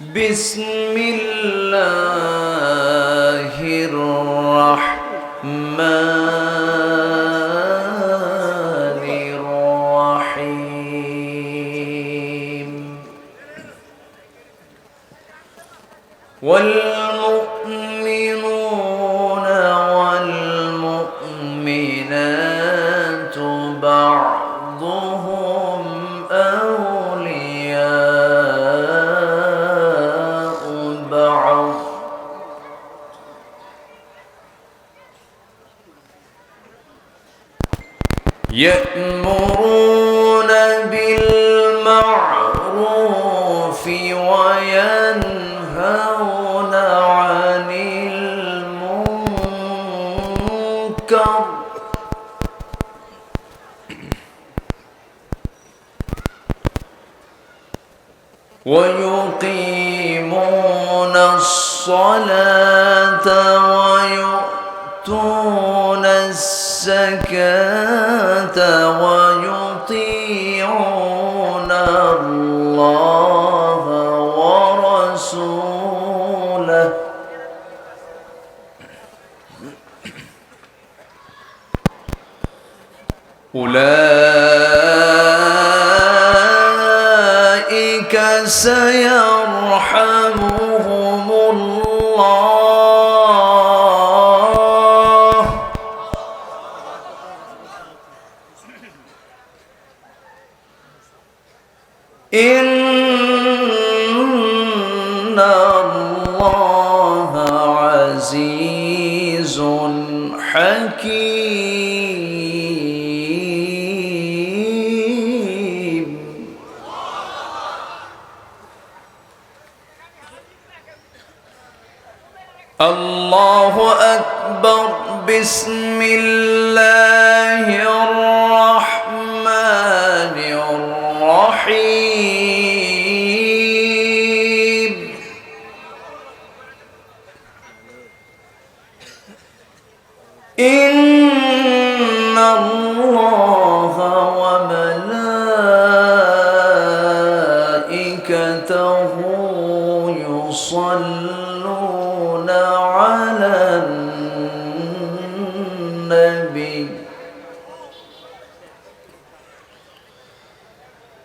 بسم الله الرحمن الرحيم والمؤمنون والمؤمنات بعضهم أولياء بعض يأمرون بالمعروف وينهون عن المنكر ويقيمون الصلاة ويؤتون الزكاة ويطيعون الله ورسوله أولئك سيرحمهم الله إن الله عزيز حكيم. الله أكبر. بسم الله الرحمن الرحيم. إن الله وملائكته يصلون على النبي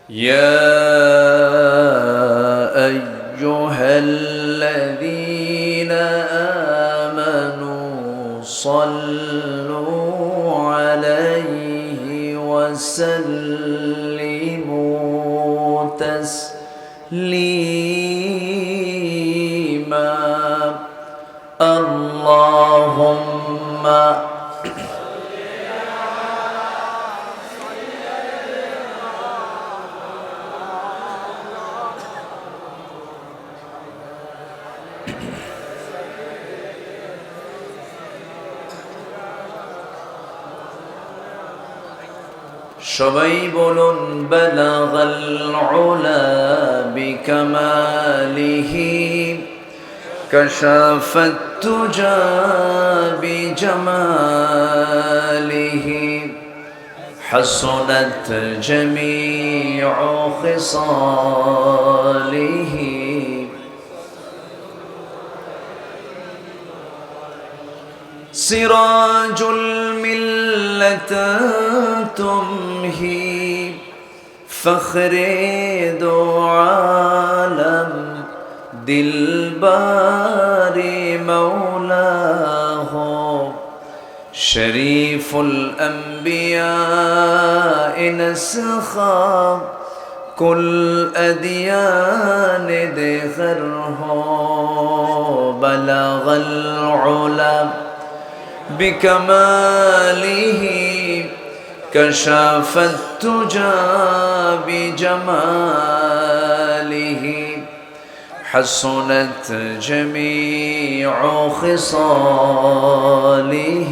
يا أيها الذين آمنوا صلوا عليه وسلموا تسليما. اللهم সবাই বলুন বালাগাল উলা বিকামালিহি কাশাফাত তুজা বিজামালিহি হাসনাত জামিউ খিসালিহি সিরাজুল মিল্লাত تمهي فخر دو عالم دلبار مولاه شريف الأنبياء نسخا كل أديان دخره بلغ العلا بكماله كشف التجى بجماله حسنت جميع خصاله.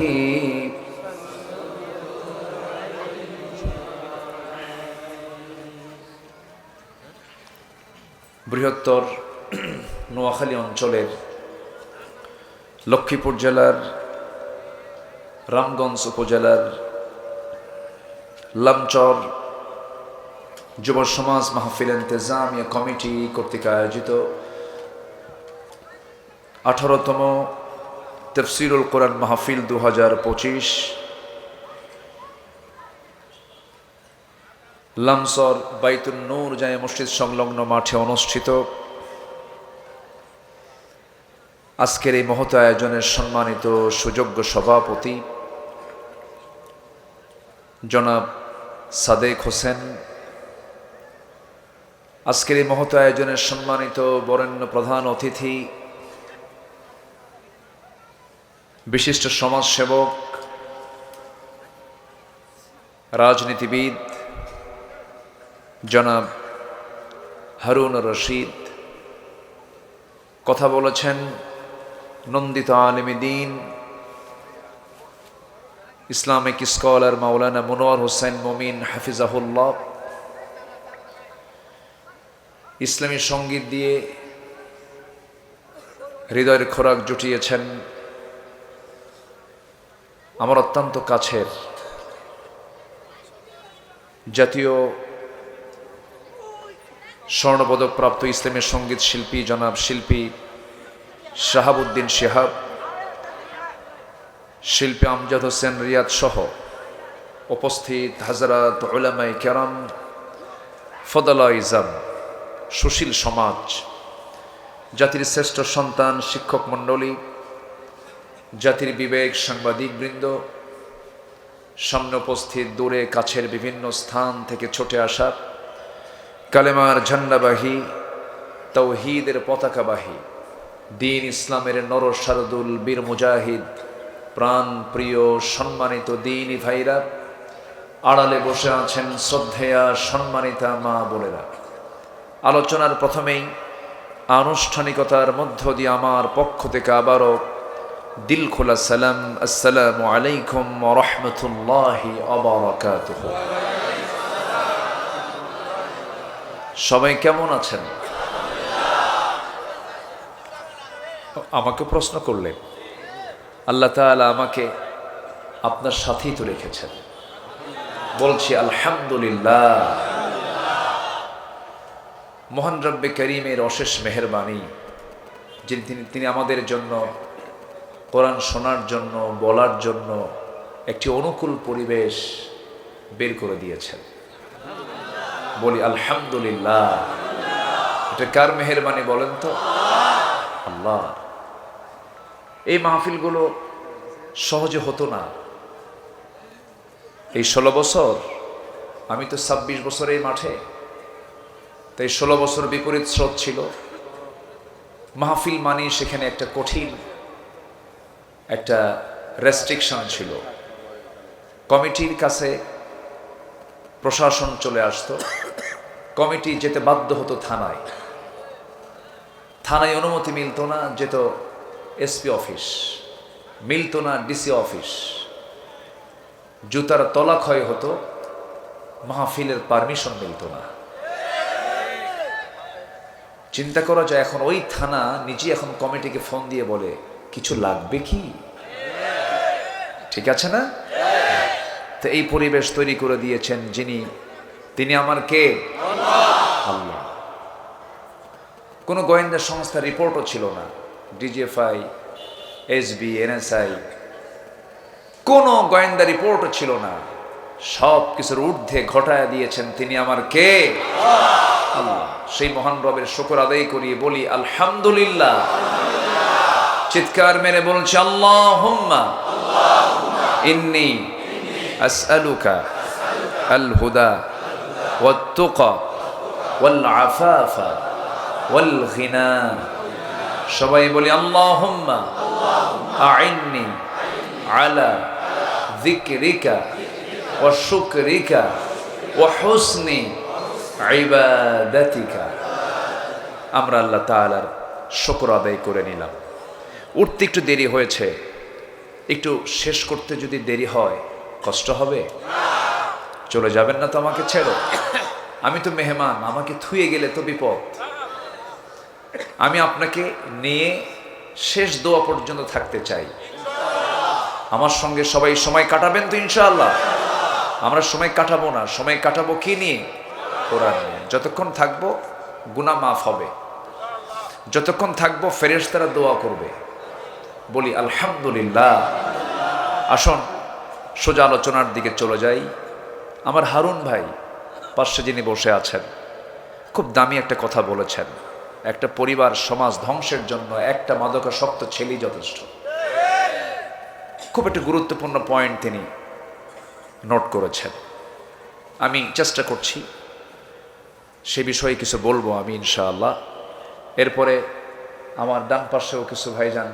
বৃহত্তর নোয়াখালী অঞ্চলের লক্ষ্মীপুর জেলার রামগঞ্জ উপজেলার লামচর যুব সমাজ মাহফিল ইন্তেজামিয়া কমিটি কর্তৃক আয়োজিত 18তম তাফসীরুল কোরআন মাহফিল 2025 লামসর বাইতুন নূর জামে মসজিদ সংলগ্ন মাঠে অনুষ্ঠিত। আজকের এই মহৎ আয়োজনের সম্মানিত সুযোগ্য সভাপতি জনাব সাদেক হোসেন, আজকের এই মহৎ আয়োজনের সম্মানিত বরেণ্য প্রধান অতিথি বিশিষ্ট সমাজসেবক, রাজনীতিবিদ জনাব হারুন রশিদ, কথা বলেছেন নন্দিত আলেমে দ্বীন ইসলামিক স্কলার মাওলানা মনোয়ার হোসেন মমিন হাফিজাহুল্লাহ। ইসলামী সঙ্গীত দিয়ে হৃদয়ের খোরাক জুটিয়েছেন আমার অত্যন্ত কাছের জাতীয় স্বর্ণপদকপ্রাপ্ত ইসলামী সঙ্গীত শিল্পী জনাব শিল্পী শাহাবুদ্দিন শিহাব, শিল্পী আমজাদ হোসেন রিয়াদ সহ উপস্থিত হাজরাত উলামায়ে কেরাম, ফদলা ইজাম, সুশীল সমাজ, জাতির শ্রেষ্ঠ সন্তান, শিক্ষক মণ্ডলী, জাতির বিবেক, সাংবাদিকবৃন্দ, সামনে উপস্থিত দূরে কাছের বিভিন্ন স্থান থেকে ছুটে আসা কালেমার ঝান্ডাবাহী, তাওহীদের পতাকাবাহী, দ্বীন ইসলামের নর শারদুল বীর মুজাহিদ, প্রাণ প্রিয় সম্মানিত দ্বীনি ভাইরা, আড়ালে বসে আছেন শ্রদ্ধেয়া সম্মানিতা মা বোনেরা। আলোচনার প্রথমেই আনুষ্ঠানিকতার মধ্য দিয়ে আমার পক্ষ থেকে আবারও দিল খোলা সালাম, আসসালামু আলাইকুম ওয়া রাহমাতুল্লাহি ওয়া বারাকাতুহু। সবাই কেমন আছেন? আমাকে প্রশ্ন করলেন, আল্লাহ তাআলা আমাকে আপনার সাথেই তো রেখেছেন। বলছি আলহামদুলিল্লাহ। মহান রব্বে করিমের অশেষ মেহেরবানি, তিনি আমাদের জন্য কোরআন শোনার জন্য, বলার জন্য একটি অনুকূল পরিবেশ বের করে দিয়েছেন। বলি আলহামদুলিল্লাহ। এটা কার মেহেরবানি বলেন তো? আল্লাহ। এই মাহফিলগুলো সহজে হতো না। এই 16 বছর, আমি তো 26 বছর এই মাঠে, তাই 16 বছর বিপরীত স্রোত ছিল। মাহফিল মানি সেখানে একটা কঠিন একটা রেস্ট্রিকশন ছিল। কমিটির কাছে প্রশাসন চলে আসতো, কমিটি যেতে বাধ্য হতো থানায়। থানায় অনুমতি মিলত না, যেত এসপি অফিস, মিলত না ডিসি অফিস। জুতার তলা ক্ষয় হতো, মাহফিলের পারমিশন মিলত না। চিন্তা করা যায়, এখন ওই থানা নিজে এখন কমিটিকে ফোন দিয়ে বলে কিছু লাগবে কি? ঠিক আছে না? তো এই পরিবেশ তৈরি করে দিয়েছেন যিনি, তিনি আমার কে? আল্লাহ। কোনো গোয়েন্দা সংস্থার রিপোর্টও ছিল না, ডিজিএফআই, এসবি, এনএসআই, কোনো গোয়েন্দা রিপোর্টও ছিল না। সব কিছুর ঊর্ধ্বে ঘটায় দিয়েছেন তিনি আমার কে? আল্লাহ। সেই মহান রবের শুকর আদায় করিয়ে বলি আলহামদুলিল্লাহ। চিৎকার মেরে বলছে আল্লাহুম্মা ইন্নী আসআলুকা আল হুদা ওয়াত তুকা ওয়াল আফাফা ওয়াল গিনা। সবাই বলি আল্লাহুম্মা আইন্নি আলা যিকরিকা ওয়া শুকরিকা ওয়া হুসনি ইবাদাতিকা। আমরা আল্লাহ তাআলার শুকর আদায় করে নিলাম। উঠতে একটু দেরি হয়েছে, একটু শেষ করতে যদি দেরি হয় কষ্ট হবে? চলে যাবেন না তো আমাকে ছেড়ে? আমি তো মেহমান, আমাকে থুয়ে গেলে তো বিপদ। আমি আপনাকে নিয়ে শেষ দোয়া পর্যন্ত থাকতে চাই। আমার সঙ্গে সবাই সময় কাটাবেন তো ইনশাআল্লাহ? আমরা সময় কাটাবো না, সময় কাটাবো কি নিয়ে? কোরআন নিয়ে। যতক্ষণ থাকবো গুনাহ মাফ হবে। যতক্ষণ থাকবো ফেরেশতারা দোয়া করবে, বলি আলহামদুলিল্লাহ। আসুন সোজা আলোচনার দিকে চলে যাই। আমার হারুন ভাই পাশে যিনি বসে আছেন, খুব দামি একটা কথা বলেছেন। একটা পরিবার সমাজ ধ্বংসের জন্য একটা মাদকাসক্ত ছেলেই যথেষ্ট। খুব একটা গুরুত্বপূর্ণ পয়েন্ট তিনি নোট করেছেন। আমি চেষ্টা করছি সে বিষয়ে কিছু বলবো আমি ইনশাআল্লাহ। এরপরে আমার ডান পাশেও কিছু ভাইজান,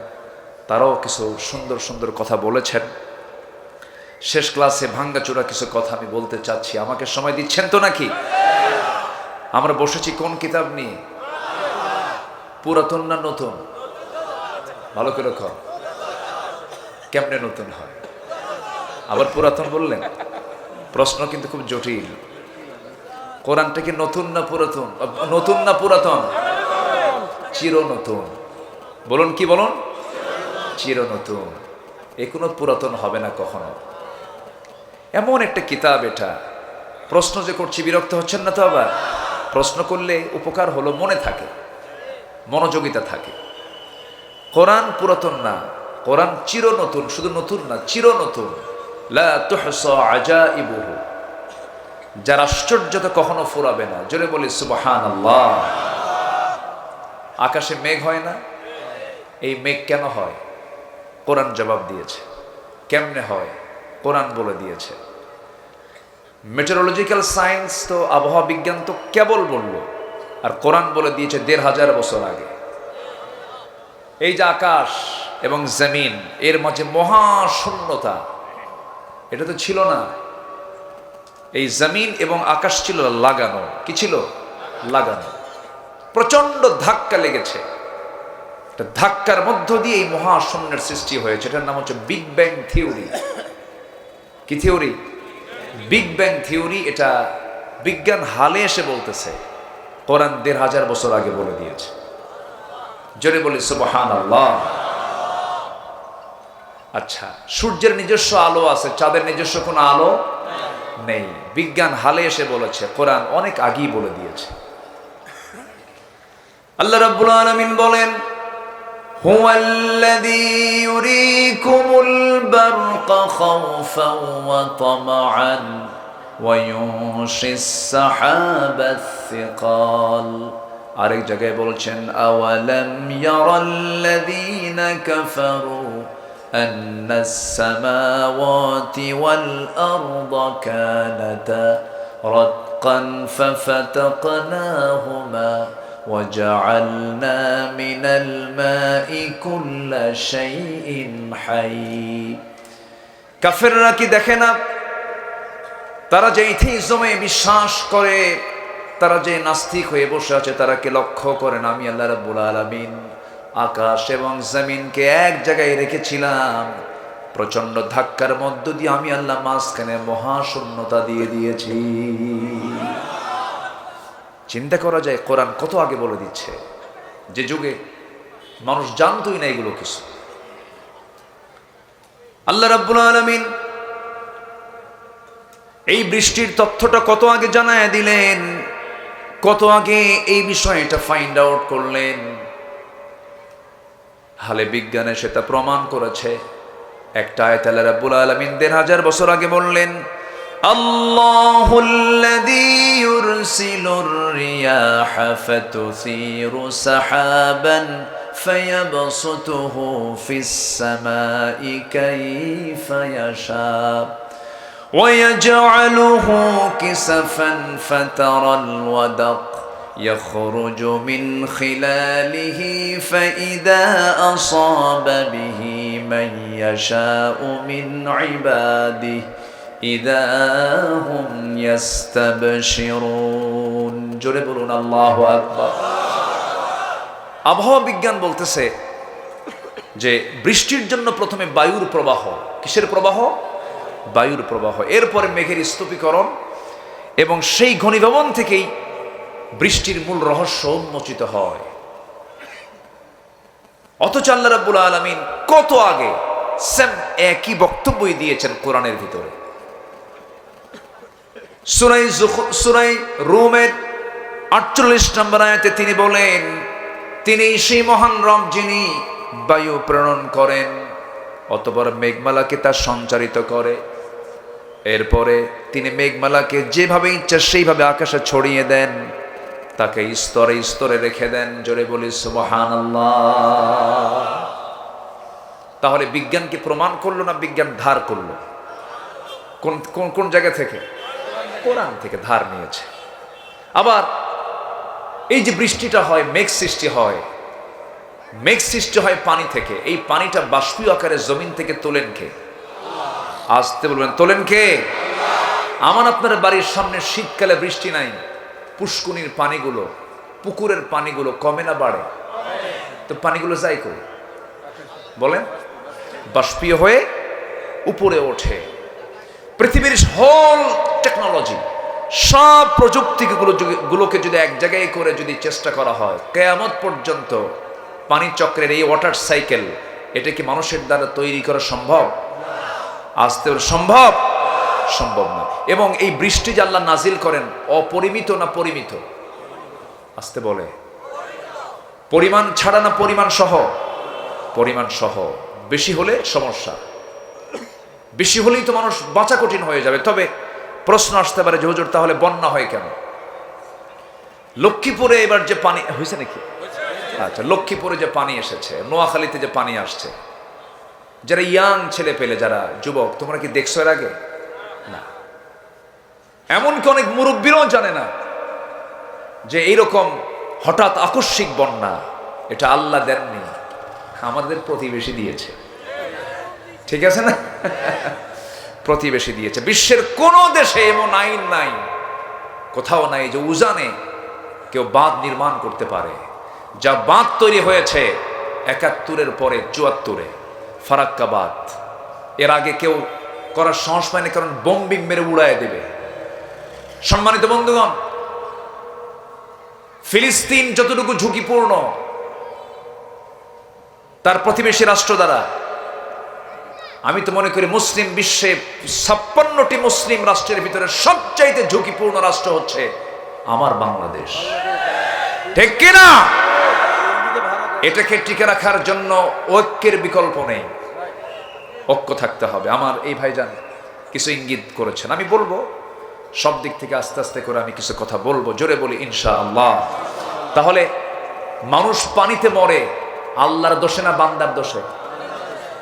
তারাও কিছু সুন্দর সুন্দর কথা বলেছেন। শেষ ক্লাসে ভাঙ্গাচোরা কিছু কথা আমি বলতে চাচ্ছি। আমাকে সময় দিচ্ছেন তো নাকি? আমরা বসেছি কোন কিতাব নিয়ে? পুরাতন না নতুন? ভালো করে কর, কেমনে নতুন হয়? আবার পুরাতন বললেন, প্রশ্ন কিন্তু খুব জটিল। কোরআনটা কি নতুন না পুরাতন? নতুন না পুরাতন? চির নতুন। বলুন কি বলুন? চির নতুন। এ কোনো পুরাতন হবে না কখনো। এমন একটা কিতাব এটা। প্রশ্ন যে করছি বিরক্ত হচ্ছেন না তো? আবার প্রশ্ন করলে উপকার হলো, মনে থাকে, মনোযোগিতা থাকে। কোরআন পুরাতন না, কোরআন চির নতুন। শুধু নতুন না, চির নতুন। লা তুহসা আজাইবুহু, যার আশ্চর্যতা কখনো ফুরাবে না। জোরে বলি সুবহানাল্লাহ। আকাশে মেঘ হয় না? এই মেঘ কেন হয়? কোরআন জবাব দিয়েছে। কেমনে হয়? কোরআন বলে দিয়েছে। মেটেরোলজিক্যাল সায়েন্স তো, আবহাওয়া বিজ্ঞান তো কেবল বলল, আর কোরআন বলে দিয়েছে ১৫০০ বছর আগে। এই যে আকাশ এবং জমিন, এর মাঝে মহাশূন্যতা, এটা তো ছিল না। এই জমিন এবং আকাশ ছিল লাগানো। কি ছিল? লাগানো। প্রচন্ড ধাক্কা লেগেছে। ধাক্কার মধ্য দিয়ে এই মহাশূন্যের সৃষ্টি হয়েছে। এটার নাম হচ্ছে বিগ ব্যাং থিওরি। কি থিওরি? Big bang theory. এটা বিজ্ঞান হালে এসে বলতেছে, কোরআন ১৫০০ বছর আগে বলে দিয়েছে। জোরে বলি সুবহানাল্লাহ। আচ্ছা, সূর্যের নিজস্ব আলো আছে, চাঁদের নিজস্ব কোনো আলো নেই। বিজ্ঞান হালে এসে বলেছে, কোরআন অনেক আগেই বলে দিয়েছে। আল্লাহ রাব্বুল আলামিন বলেন, হুয়াল্লাযী ইউরীকুমুল বারকা খাওফান ওয়া তামআন ওয়া ইউনশিস সাহাবাস সিকাল। আরেক জায়গায় বলছেন, আওয়ালাম ইয়ারাল্লাযীনা কাফারু আন্নাস সামাওয়াতি ওয়াল আরদা কানাতা রাতকান ফাফাতাকনাহুমা وجعلنا من الماء كل شيء حي। কাফেররা কি দেখে না? তারা যে ইথিজমে বিশ্বাস করে, তারা যে নাস্তিক হয়ে বসে আছে, তারা কি লক্ষ্য করেন আমি আল্লাহ রাব্বুল আলামিন আকাশ এবং জমিনকে এক জায়গায় রেখেছিলাম। প্রচন্ড ধাক্কার মধ্য দিয়ে আমি আল্লাহ মাঝখানে মহাশূন্যতা দিয়ে দিয়েছি। চিন্তা করা যায় কোরআন কত আগে বলে দিচ্ছে, যে যুগে মানুষ জানতই না এগুলো কিছু। আল্লাহ রাব্বুল আলামিন এই বৃষ্টির তথ্যটা কত আগে জানায় দিলেন, কত আগে এই বিষয়টা ফাইন্ড আউট করলেন। হালে বিজ্ঞানে সেটা প্রমাণ করেছে। একটা আয়াত আল্লাহ রাব্বুল আলামিন ১৫০০ বছর আগে বললেন, আল্লাহুল্লাযী ইউরসিলুর রিয়াহা ফাতুসিরু সাহাবান ফায়াবসুতুহু ফিস সামাই কাইফা ইয়াশা ওয়ায়াজআলুহু কিসাফান ফাতারাল ওয়াদাক يخرج من خلاله فإذا أصاب به من يشاء من عباده إذا هم يستبشرون। জোরে বলুন আল্লাহু আকবার। আবহাওয়া বিজ্ঞান বলতেছে যে বৃষ্টির জন্য প্রথমে বায়ুর প্রবাহ। কিসের প্রবাহ? বায়ুর প্রবাহ। এরপরে মেঘের স্তূপীকরণ, এবং সেই ঘনীভবন থেকেই বৃষ্টির মূল রহস্য উন্মোচিত হয়। অথচ আল্লাহ রাব্বুল আলামিন কত আগে সেম একই বক্তব্যই দিয়েছেন কোরআনের ভিতরে। সূরা রূমের ৪৮ নম্বর আয়াতে তিনি বলেন, তিনি সেই মহান রব যিনি বায়ু প্রেরণ করেন, অতঃপর মেঘমালাকে তা সঞ্চারিত করে। এরপরে তিনি মেঘমালাকে যেভাবে ইচ্ছা সেইভাবে আকাশে ছড়িয়ে দেন, তাকে স্তরে স্তরে রেখে দেন। জোরে বলি সুবহানাল্লাহ। তাহলে বিজ্ঞানকে প্রমাণ করলো না বিজ্ঞান ধার করলো? কোন কোন কোন জায়গা থেকে? কোরআন থেকে ধার নিয়েছে। আবার এই যে বৃষ্টিটা হয়, মেঘ সৃষ্টি হয়, মেঘ সৃষ্টি হয় পানি থেকে। এই পানিটা বাষ্পীয় আকারে জমিন থেকে তোলেন কে? আসতে বলবেন, তোলেন কে? আমার আপনার বাড়ির সামনে শীতকালে বৃষ্টি নাই, পুষ্কুনির পানিগুলো, পুকুরের পানিগুলো কমে না বাড়ে? তো পানিগুলো যায় কই? বলেন। বাষ্পীয় হয়ে উপরে ওঠে। পৃথিবীর হোল টেকনোলজি, সব প্রযুক্তিগুলোকে যদি এক জায়গায় করে যদি চেষ্টা করা হয়, কিয়ামত পর্যন্ত পানি চক্রের এই ওয়াটার সাইকেল, এটা কি মানুষের দ্বারা তৈরি করা সম্ভব? আসতে সম্ভব? সম্ভব না। এবং এই বৃষ্টি যে আল্লাহ নাজিল করেন, অপরিমিত না পরিমিত? আসতে বলে, পরিমাণ ছাড়া না পরিমাণ সহ? পরিমাণ সহ। বেশি হলে সমস্যা, বেশি হলেই তো মানুষ বাঁচা কঠিন হয়ে যাবে। তবে প্রশ্ন আসতে পারে যে হুজুর, তাহলে বন্যা হয় কেন? লক্ষ্মীপুরে এবার যে পানি হয়েছে নাকি? আচ্ছা, লক্ষ্মীপুরে যে পানি এসেছে, নোয়াখালীতে যে পানি আসছে, যারা ইয়াং ছেলে পেলে, যারা যুবক, তোমরা কি দেখছো এর আগে? না। এমনকি অনেক মুরব্বীরাও জানে না যে এইরকম হঠাৎ আকস্মিক বন্যা এটা আল্লাহ দেননি, আমাদের প্রতিবেশী দিয়েছে। ঠিক আছে না? প্রতিবেশী দিয়েছে। বিশ্বের কোন দেশে এমন আইন নাই, কোথাও নাই যে উজানে কেউ বাঁধ নির্মাণ করতে পারে। যা বাঁধ তৈরি হয়েছে ৭১-এর পরে ৭৪-এ, ফারাক্কা বাঁধ, এর আগে কেউ করার সাহস পায়নি, কারণ বোম্বিং মেরে উড়ায় দেবে। সম্মানিত বন্ধুগণ, ফিলিস্তিন যতটুকু ঝুঁকিপূর্ণ তার প্রতিবেশী রাষ্ট্র দ্বারা, আমি তো মনে করি মুসলিম বিশ্বে ৫৬টি মুসলিম রাষ্ট্রের ভিতরে সবচাইতে ঝুঁকিপূর্ণ রাষ্ট্র হচ্ছে আমার বাংলাদেশ। ঠিক কিনা? এটাকে টিকে রাখার জন্য ঐক্যের বিকল্প নেই, ঐক্য থাকতে হবে। আমার এই ভাইজান কিছু ইঙ্গিত করেছেন, আমি বলবো সব দিক থেকে আস্তে আস্তে করে আমি কিছু কথা বলবো। জোরে বলি ইনশাআল্লাহ। তাহলে মানুষ পানিতে মরে আল্লাহর দোষে না বান্দার দোষে?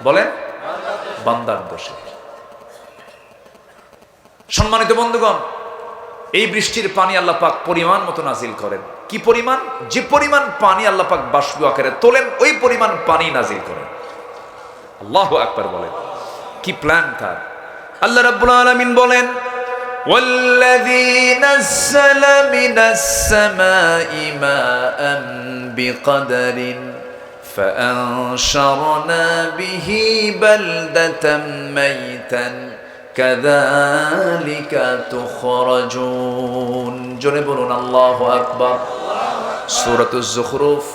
বলেন। বান্দার দোষে। সম্মানিত বন্ধুগণ, এই বৃষ্টির পানি আল্লাহ পাক পরিমাণ মতো নাজিল করেন। কি পরিমাণ? যে পরিমাণ পানি আল্লাহ পাক বাষ্প আকারে তোলেন, ওই পরিমাণ পানি নাজিল করেন। আল্লাহু আকবার বলেন। কি প্ল্যান তার! আল্লাহ রাব্বুল আলামিন বলেন, ওয়াল্লাযী নাযালা মিনাস সামাই মাআন বিকদরিন فأنشرنا به بلدة ميتا كذلك تخرجون। জোরে বলুন আল্লাহু আকবার। সূরাতুজ যুখরুফ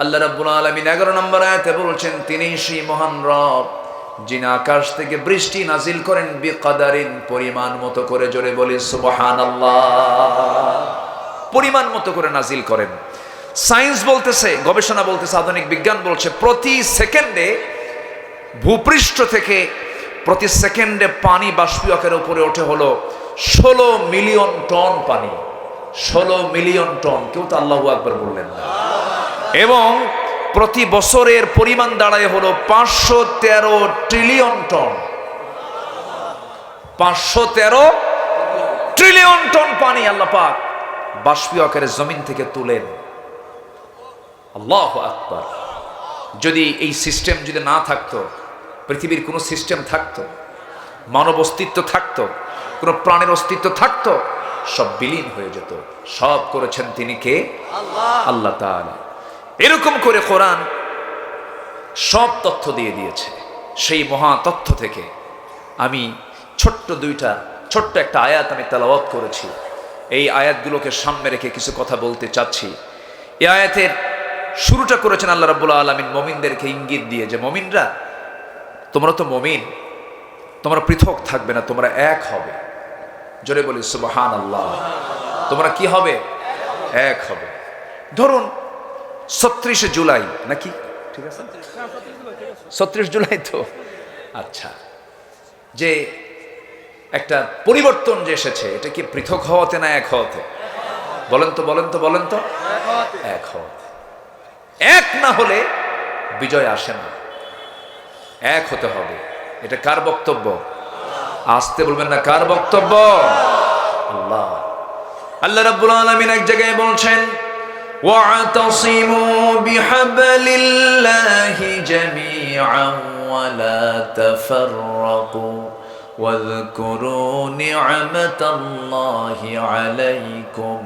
আল্লাহ রাব্বুল আলামিন 11 নম্বর আয়াতে বলছেন, তিনি সেই মহান রব যিনি আকাশ থেকে বৃষ্টি নাজিল করেন বিকদারিন, পরিমাণ মতো করে। জোরে বলি সুবহানাল্লাহ। পরিমাণ মতো করে নাজিল করেন। সায়েন্স বলতেছে, গবেষণা বলতেছে, আধুনিক বিজ্ঞান বলছে, প্রতি সেকেন্ডে ভূপৃষ্ঠ থেকে প্রতি সেকেন্ডে পানি বাষ্পীয় আকারের উপরে ওঠে হলো 16 মিলিয়ন টন পানি। 16 মিলিয়ন টন। কেউ তো আল্লাহু আকবার বললেন না। এবং প্রতি বছরের পরিমাণ দাঁড়ায় হলো 513 ট্রিলিয়ন টন। 513 ট্রিলিয়ন টন পানি আল্লাহ পাক বাষ্পীয় আকারে জমিন থেকে তুলেন। আল্লাহু আকবার। যদি এই সিস্টেম যদি না থাকতো, পৃথিবীর কোনো সিস্টেম থাকতো, মানব অস্তিত্ব থাকতো, কোনো প্রাণের অস্তিত্ব থাকতো, সব বিলীন হয়ে যেত। সব করেছেন তিনি কে? আল্লাহ তাআলা। এরকম করে কোরআন সব তথ্য দিয়ে দিয়েছে। সেই মহা তথ্য থেকে আমি ছোট্ট একটা আয়াত আমি তেলাওয়াত করেছি। এই আয়াতগুলোকে সামনে রেখে কিছু কথা বলতে চাচ্ছি। এই আয়াতের শুরুটা করেছেন আল্লাহ রাব্বুল আলামিন মুমিনদেরকে ইঙ্গিত দিয়ে, যে মুমিনরা, তোমরা তো মুমিন, তোমরা পৃথক থাকবে না, তোমরা এক হবে। জোরে বলি সুবহানাল্লাহ। তোমরা কি হবে? এক হবে। ধরুন 36 জুলাই নাকি, ঠিক আছে 36 জুলাই তো, আচ্ছা, যে একটা পরিবর্তন যে এসেছে, এটা কি পৃথক হওয়াতে না এক হওয়াতে? বলেন তো বলেন তো বলেন তো, এক হওয়াতে। এক না হলে বিজয় আসে না, এক হতে হবে। এটা কার বক্তব্য? আসতে বলবেন না, কার বক্তব্য? আল্লাহ। আল্লাহ রাব্বুল আলামিন এক জায়গায় বলছেন, ওয়া'তাসিমু বিহাবলিল্লাহি জামিআন ওয়া লা তাফাররাকু ওয়াযকুরু নি'মাতাল্লাহি আলাইকুম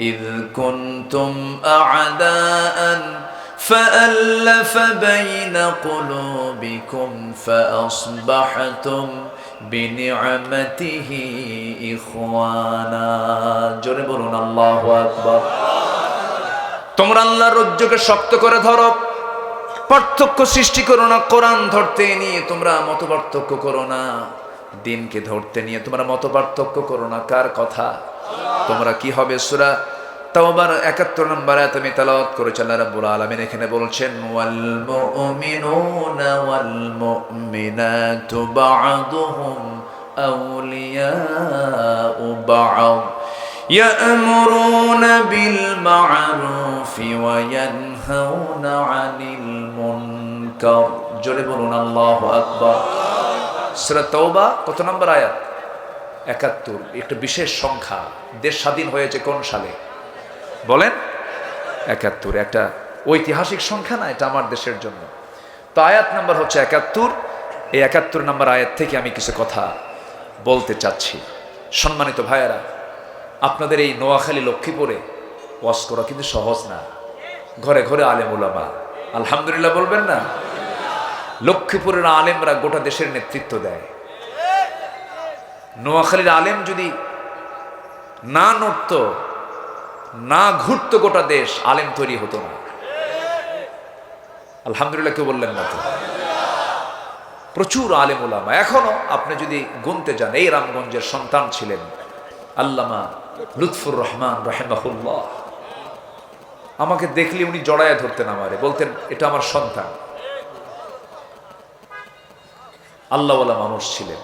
ইয কুনতুম আ'দাআন فألف بين قلوبكم فأصبحتم بنعمته إخوانا জোরে বলুন আল্লাহু আকবার। তোমরা আল্লাহর রজ্জুকে শক্ত করে ধরো, পার্থক্য সৃষ্টি করো না। কোরআন ধরতে নিয়ে তোমরা মত পার্থক্য করো না, দিনকে ধরতে নিয়ে তোমরা মত পার্থক্য করো না। কার কথা? তোমরা কি হবে? সূরা তাওবার 71 নম্বর আয়াত আমি তেলাওয়াত করেছি। আল্লাহ রাব্বুল আলামিন এখানে বলছেন, ওয়াল মুমিনুনা ওয়াল মুমিনাতু বা'দুহুম আউলিয়াউ বা'দ ইয়া'মুরুনা বিল মা'রুফি ওয়া ইয়ানহাউনা আনিল মুনকার। জোরে বলুন আল্লাহু আকবার। সূরা তাওবা কত নম্বর আয়াত? 71। একটা বিশেষ সংখ্যা। দেশ স্বাধীন হয়েছে কোন সালে বলেন? 71। একটা ঐতিহাসিক সংখ্যা না, এটা আমার দেশের জন্য। তো আয়াত নাম্বার হচ্ছে 71। এই 71 নম্বর আয়াত থেকে আমি কিছু কথা বলতে চাচ্ছি। সম্মানিত ভাইয়েরা, আপনাদের এই নোয়াখালী লক্ষ্মীপুরে ওয়াজ করা কিন্তু সহজ না। ঘরে ঘরে আলেম উলামা, আলহামদুলিল্লাহ বলবেন না? লক্ষ্মীপুরের আলেমরা গোটা দেশের নেতৃত্ব দেয়। নোয়াখালীর আলেম যদি না নড়ত, না ঘুরতো, গোটা দেশ আলেম তৈরি হতো না। আলহামদুলিল্লাহ কেউ বললেন না তো? প্রচুর আলেম ওলামা এখনো আপনি যদি গুনতে যান। এই রামগঞ্জের সন্তান ছিলেন আল্লামা লুৎফুর রহমান রাহিমাহুল্লাহ। আমাকে দেখলে উনি জড়ায় ধরতেন আমারে, বলতেন এটা আমার সন্তান। আল্লাহওয়ালা মানুষ ছিলেন।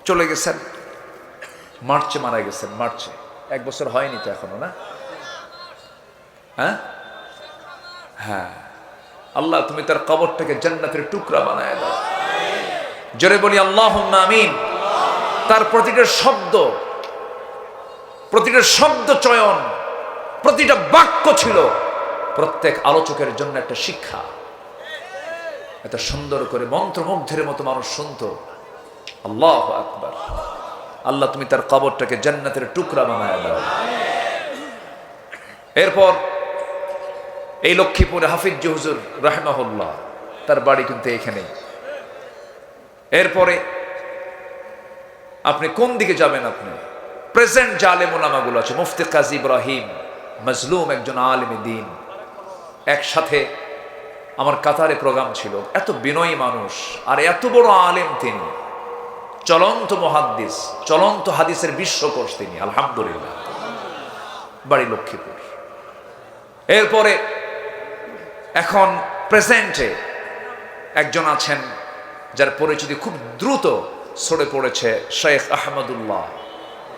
চলে গেছেন, মার্চে মারা গেছেন। মার্চে 1 বছর হয়নি তো এখনো, না? হ্যাঁ, আল্লাহ তুমি তার কবরটাকে জান্নাতের টুকরা বানায় দাও। জোরে বলি আল্লাহুম্মা আমিন। তার প্রতিটা শব্দ চয়ন, প্রতিটা বাক্য ছিল প্রত্যেক আলোচকের জন্য একটা শিক্ষা। এত সুন্দর করে মন্ত্রমুগ্ধের মতো মানুষ শুনতো। আল্লাহু আকবার। আল্লাহ তুমি তার কবরটাকে জান্নাতের টুকরা বানায় দাও। এরপর এই লক্ষ্মীপুরে হাফিজ হুজুর রাহিমাহুল্লাহ, তার বাড়ি কিন্তু এখানে। এরপরে আপনি কোন দিকে যাবেন? আপনি প্রেজেন্ট যে আলেম ওলামাগুলো আছে, মুফতি কাজী ইব্রাহিম মজলুম, একজন আলেম দ্বীন, একসাথে আমার কাতারে প্রোগ্রাম ছিল। এত বিনয়ী মানুষ আর এত বড় আলেম তিনি, চলন্ত মুহাদ্দিস, চলন্ত হাদিসের বিশ্বকোষ তিনি, আলহামদুলিল্লাহ। বাড়ি লক্ষ্মীপুর। এরপরে এখন প্রেজেন্টে একজন আছেন যার পরিচিতি খুব দ্রুত ছড়ে পড়েছে, শেখ আহমদুল্লাহ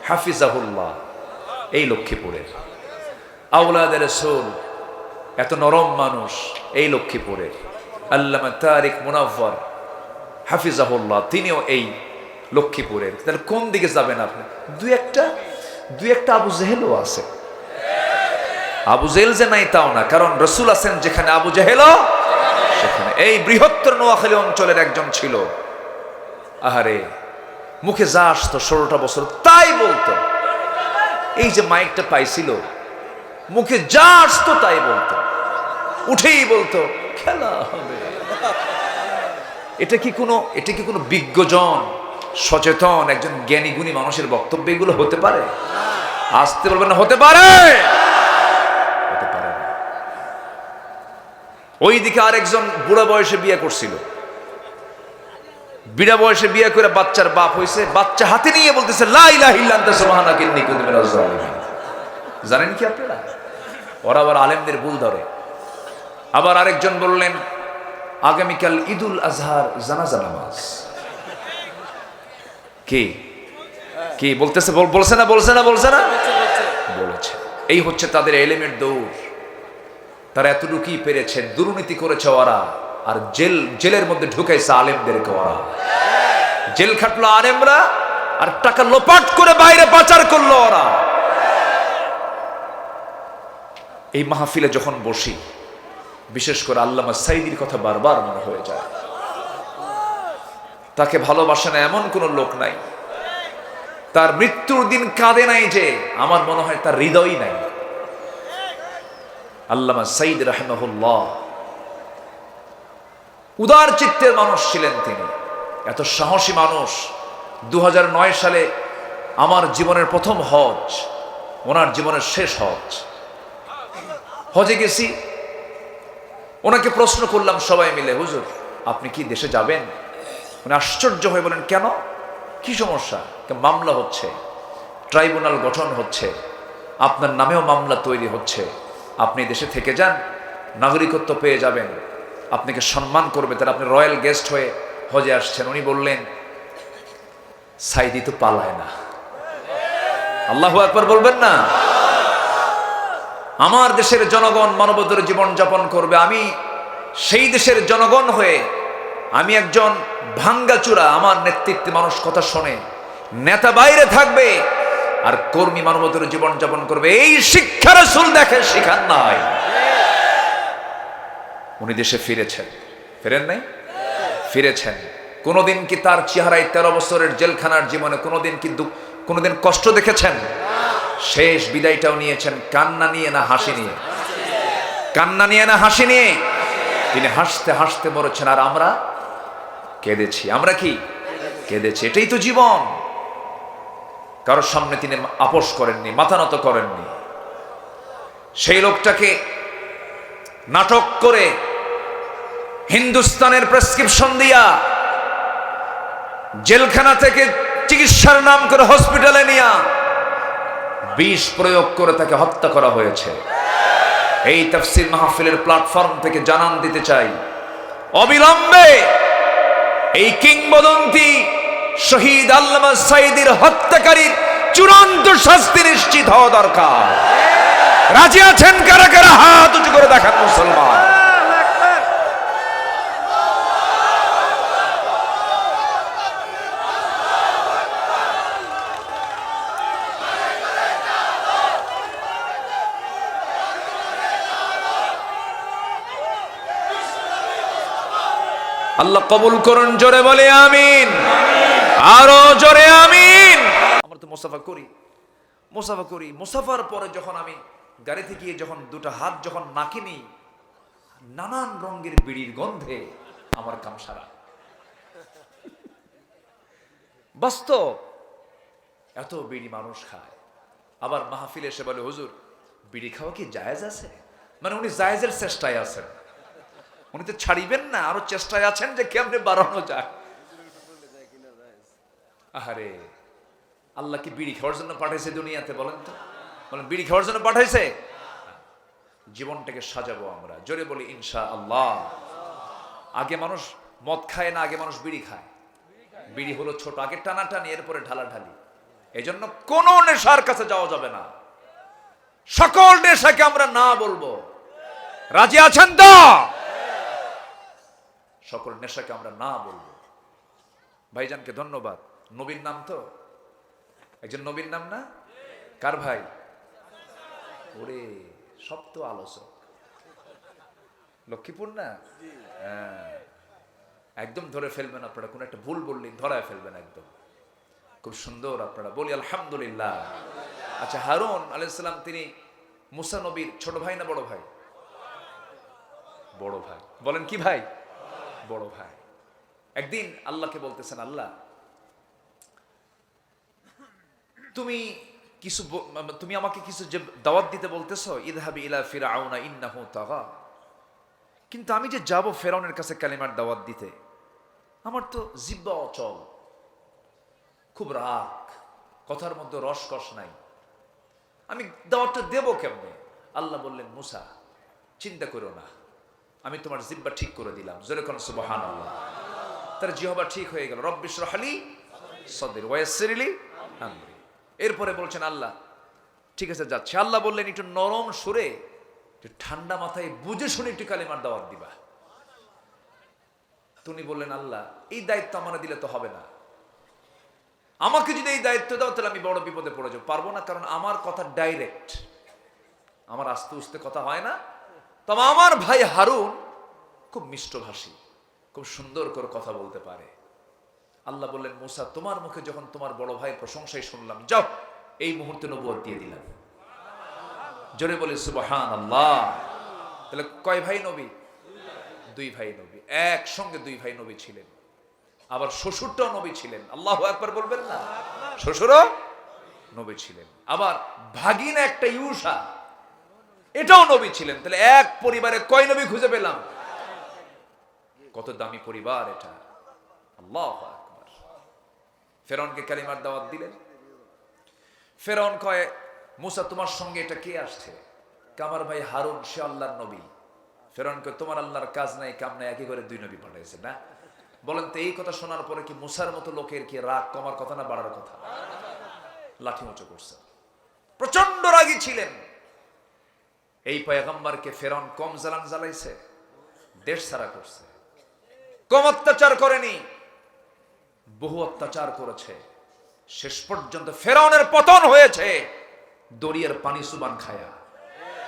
হাফিজাহুল্লাহ, এই লক্ষ্মীপুরের আওলাদে রাসূল, এত নরম মানুষ এই লক্ষ্মীপুরের। আল্লামা তারিক মুনাওয়ার হাফিজাহুল্লাহ, তিনিও এই লক্ষ্মীপুরের। তাহলে কোন দিকে যাবেন আপনি? দুই একটা আবু জেহেলও আছে। আবু জেহেল যে নাই তাও না, কারণ রসুল আছেন যেখানে, আবু জেহেলও সেখানে। এই বৃহত্তর নোয়াখালী অঞ্চলের একজন ছিল, আহারে মুখে যা আসতো 16টা বছর তাই বলতো। এই যে মাইকটা পাইছিল, মুখে যা আসতো তাই বলতো, উঠেই বলতো খেলা হবে। এটা কি কোনো বিজ্ঞজন, সচেতন একজন জ্ঞানী গুণী মানুষের বক্তব্য এগুলো হতে পারে? আসতে বলবেন না, হতে পারে? হতে পারে না। ওইদিকে আরেকজন বুড়া বয়সে বিয়ে করছিল, বিড়া বয়সে বিয়ে করে বাচ্চার বাপ হয়েছে, বাচ্চা হাতে নিয়ে বলতেছে লা ইলাহা ইল্লা আনতা সুবহানাকা ইন্নী কুনতু মিনাজ জালিমিন। জানেন কি আপনারা? ওরা আবার আলেমদের ভুল ধরে। আবার আরেকজন বললেন আগামীকাল ঈদুল আজহার জানাজা নামাজ। কি কি বলতেছে? বলছে না বলেছে। এই হচ্ছে তাদের এলিমের দৌড়। তারা এতটুকুই পেরেছে, দুর্নীতি করেছে ওরা, আর জেলের মধ্যে ঢুকাইছে আলেমদেরকে ওরা। জেল খাটলো আলেমরা, আর টাকা লোপাট করে বাইরে পাচার করলো ওরা। এই মাহফিলে যখন বসি, বিশেষ করে আল্লামা সাঈদীর কথা বারবার মনে হয়ে যায়। তাকে ভালোবাসে না এমন কোন লোক নাই, তার মৃত্যুর দিন কাঁদে নাই যে আমার মনে হয় তার হৃদয় নাই। আল্লামা সাঈদ রাহিমাহুল্লাহ উদার চিত্তের মানুষ ছিলেন তিনি, এত সাহসী মানুষ। 2009 সালে আমার জীবনের প্রথম হজ, ওনার জীবনের শেষ হজ। হজে গেছি, ওনাকে প্রশ্ন করলাম সবাই মিলে, হুজুর আপনি কি দেশে যাবেন? উনি আশ্চর্য হয়ে বলেন, কেন, কি সমস্যা? মামলা হচ্ছে, ট্রাইব্যুনাল গঠন হচ্ছে, আপনার নামেও মামলা তৈরি হচ্ছে, আপনি দেশে থেকে যান, নাগরিকত্ব পেয়ে যাবেন, আপনাকে সম্মান করবে, তারা আপনি রয়্যাল গেস্ট হয়ে হজে আসছেন। উনি বললেন, সাঈদী তো পালায় না। আল্লাহু আকবার বলবেন না? আমার দেশের জনগণ মানবতার জীবন যাপন করবে, আমি সেই দেশের জনগণ হয়ে আমি একজন ভাঙ্গাচুরা, আমার নেতৃত্বে মানুষ কথা শোনে, নেতা বাইরে থাকবে আর কর্মী মানবতার জীবন যাপন করবে, এই শিক্ষা রাসূল দেখে শিখান নাই। উনি দেশে ফিরেছেন, ফেরেন নাই? ফিরেছেন। কোনোদিন কি তার চেহারায় 13 বছরের জেলখানার জীবনে কোনোদিন কষ্ট দেখেছেন? শেষ বিদায়টাও নিয়েছেন কান্না নিয়ে না হাসি নিয়ে? কান্না নিয়ে না হাসি নিয়ে? তিনি হাসতে হাসতে মরেছেন, আর আমরা কেঁদেছি। আমরা কি কেঁদেছি? এটাই তো জীবন। কারোর সামনে তিনি আপোষ করেননি, মাথা নত করেননি। সেই লোকটাকে নাটক করে হিন্দুস্তানের প্রেসক্রিপশন দিয়া জেলখানা থেকে চিকিৎসার নাম করে হসপিটালে নিয়া বিষ প্রয়োগ করে তাকে হত্যা করা হয়েছে। এই তাফসীর মাহফিলের প্ল্যাটফর্ম থেকে জানান দিতে চাই, অবিলম্বে এই কিংবদন্তি শহীদ আল্লামা সাঈদীর হত্যাকারীর চূড়ান্ত শাস্তি নিশ্চিত হওয়া দরকার। রাজি আছেন কারা কারা? হাত উঁচু করে দেখান মুসলমান। আল্লাহ কবুল করুন, জোরে বলে আমিন, আরো জোরে আমিন। আমরা তো মুসাফা করি, মুসাফার পরে যখন আমি গাড়িতে গিয়ে যখন দুটো হাত যখন নাকি নিই, নানান রঙের বিড়ির গন্ধে আমার কাম সারা। বাস্তব, এত বিড়ি মানুষ খায়। আবার মাহফিলে এসে বলে, হুজুর বিড়ি খাওয়া কি জায়েজ আছে? মানে উনি জায়েজের চেষ্টায় আছেন, উনি তো ছাড়িবেন না, আরো চেষ্টায় আছেন যে কেমনে বাড়ানো যায়। আহারে, আল্লাহ কি বিড়ি খাওয়ার জন্য পাঠাইছে দুনিয়াতে? বলেন তো, বলেন বিড়ি খাওয়ার জন্য পাঠাইছে? জীবনটাকে সাজাবো আমরা, জোরে বলি ইনশাআল্লাহ। আগে মানুষ মদ খায় না, আগে মানুষ বিড়ি খায়। বিড়ি হলো ছোট, আগে টানাটানি, এরপরে ঢালাঢালি। এই জন্য কোন নেশার কাছে যাওয়া যাবে না। সকল নেশাকে আমরা না বলবো। রাজি আছেন তো? সকল নেশাকে আমরা না বলবো। ভাইজানকে ধন্যবাদ। নবীর নাম তো, একজন নবীর নাম না? কার ভাই? ওরে সব তো আলোচক, লক্ষ্মীপুর না? হ্যাঁ, একদম ধরে ফেলবেন আপনারা, কোন একটা ভুল বললেই ধরায় ফেলবেন একদম। খুব সুন্দর আপনারা বলি আলহামদুলিল্লাহ। আচ্ছা, হারুন আলাইহিস সালাম তিনি মুসা নবীর ছোট ভাই না বড় ভাই? বড় ভাই। বলেন কি ভাই? বড় ভাই। একদিন আল্লাহকে বলতেছেন, আল্লাহ তুমি আমাকে কিছু যে দাওয়াত দিতে বলতেছো, ইযহাবি ইলা ফিরআউনা ইন্নাহু তাগা, কিন্তু আমি যে যাব ফেরাউনের কাছে কালিমার দাওয়াত দিতে, আমার তো জিহ্বা অচল, খুব রাগ, কথার মধ্যে রসকস নাই, আমি দাওয়াতটা দেব কেমনে? আল্লাহ বললেন, মুসা চিন্তা করো না, আমি তোমার জিহ্বা ঠিক করে দিলাম। জোরে কোন সুবহানাল্লাহ। তার জিহ্বা ঠিক হয়ে গেল। রব্বি ইশরাহ লি সাদরি ওয়া ইয়াসসির লি আমরি। এরপরে বলছেন আল্লাহ ঠিক আছে যাচ্ছে। আল্লাহ বললেন একটু নরম সুরে, একটু ঠান্ডা মাথায় বুঝে শুনে একটু কালিমার দাওয়াত দিবা। তুমি বললেন আল্লাহ এই দায়িত্ব আমার দিলে তো হবে না, আমাকে যদি এই দায়িত্ব দাও তাহলে আমি বড় বিপদে পড়ে যাবো, পারবো না, কারণ আমার কথা ডাইরেক্ট, আমার আস্তে আস্তে কথা হয় না। তবে আমার ভাই হারুন খুব মিষ্টভাষী, খুব সুন্দর করে কথা বলতে পারে। আল্লাহ বললেন মুসা তোমার মুখে যখন তোমার বড় ভাই প্রশংসাই শুনলাম, যাও এই মুহূর্তে নবুয়ত দিয়ে দিলাম। জোরে বলে সুবহানাল্লাহ। তাহলে কয় ভাই নবী? দুই ভাই নবী, একসঙ্গে দুই ভাই নবী ছিলেন। আবার শ্বশুরটাও নবী ছিলেন, আল্লাহু আকবার বলবেন না? শ্বশুরও নবী ছিলেন। আবার ভাগিনা একটা ইউসা, এটাও নবী ছিলেন। তাহলে এক পরিবারে কয় নবী খুঁজে পেলাম? কত দামি পরিবার এটা, আল্লাহু আকবার। ফেরাউনকে কালিমার দাওয়াত দিলেন। ফেরাউন কয় মুসা তোমার সঙ্গে এটা কে আসছে? আমার ভাই হারুন, সে আল্লাহর নবী। ফেরাউন কয় তোমার আল্লাহর কাজ নাই কাম নাই, একই করে দুই নবী পাঠাইছে না? বলেন তো এই কথা শোনার পরে কি মুসার মতো লোকের কি রাগ কমার কথা না বাড়ার কথা? লাঠি উঁচু করছে, প্রচন্ড রাগী ছিলেন। এই পয়গম্বরকে ফেরাউন কম জ্বালান জ্বালাইছে? দেশ ছাড়া করছে। কম অত্যাচার করেনি, বহু অত্যাচার করেছে। শেষ পর্যন্ত ফেরাউনের পতন হয়েছে দরিয়ার পানি সুবান খায়া,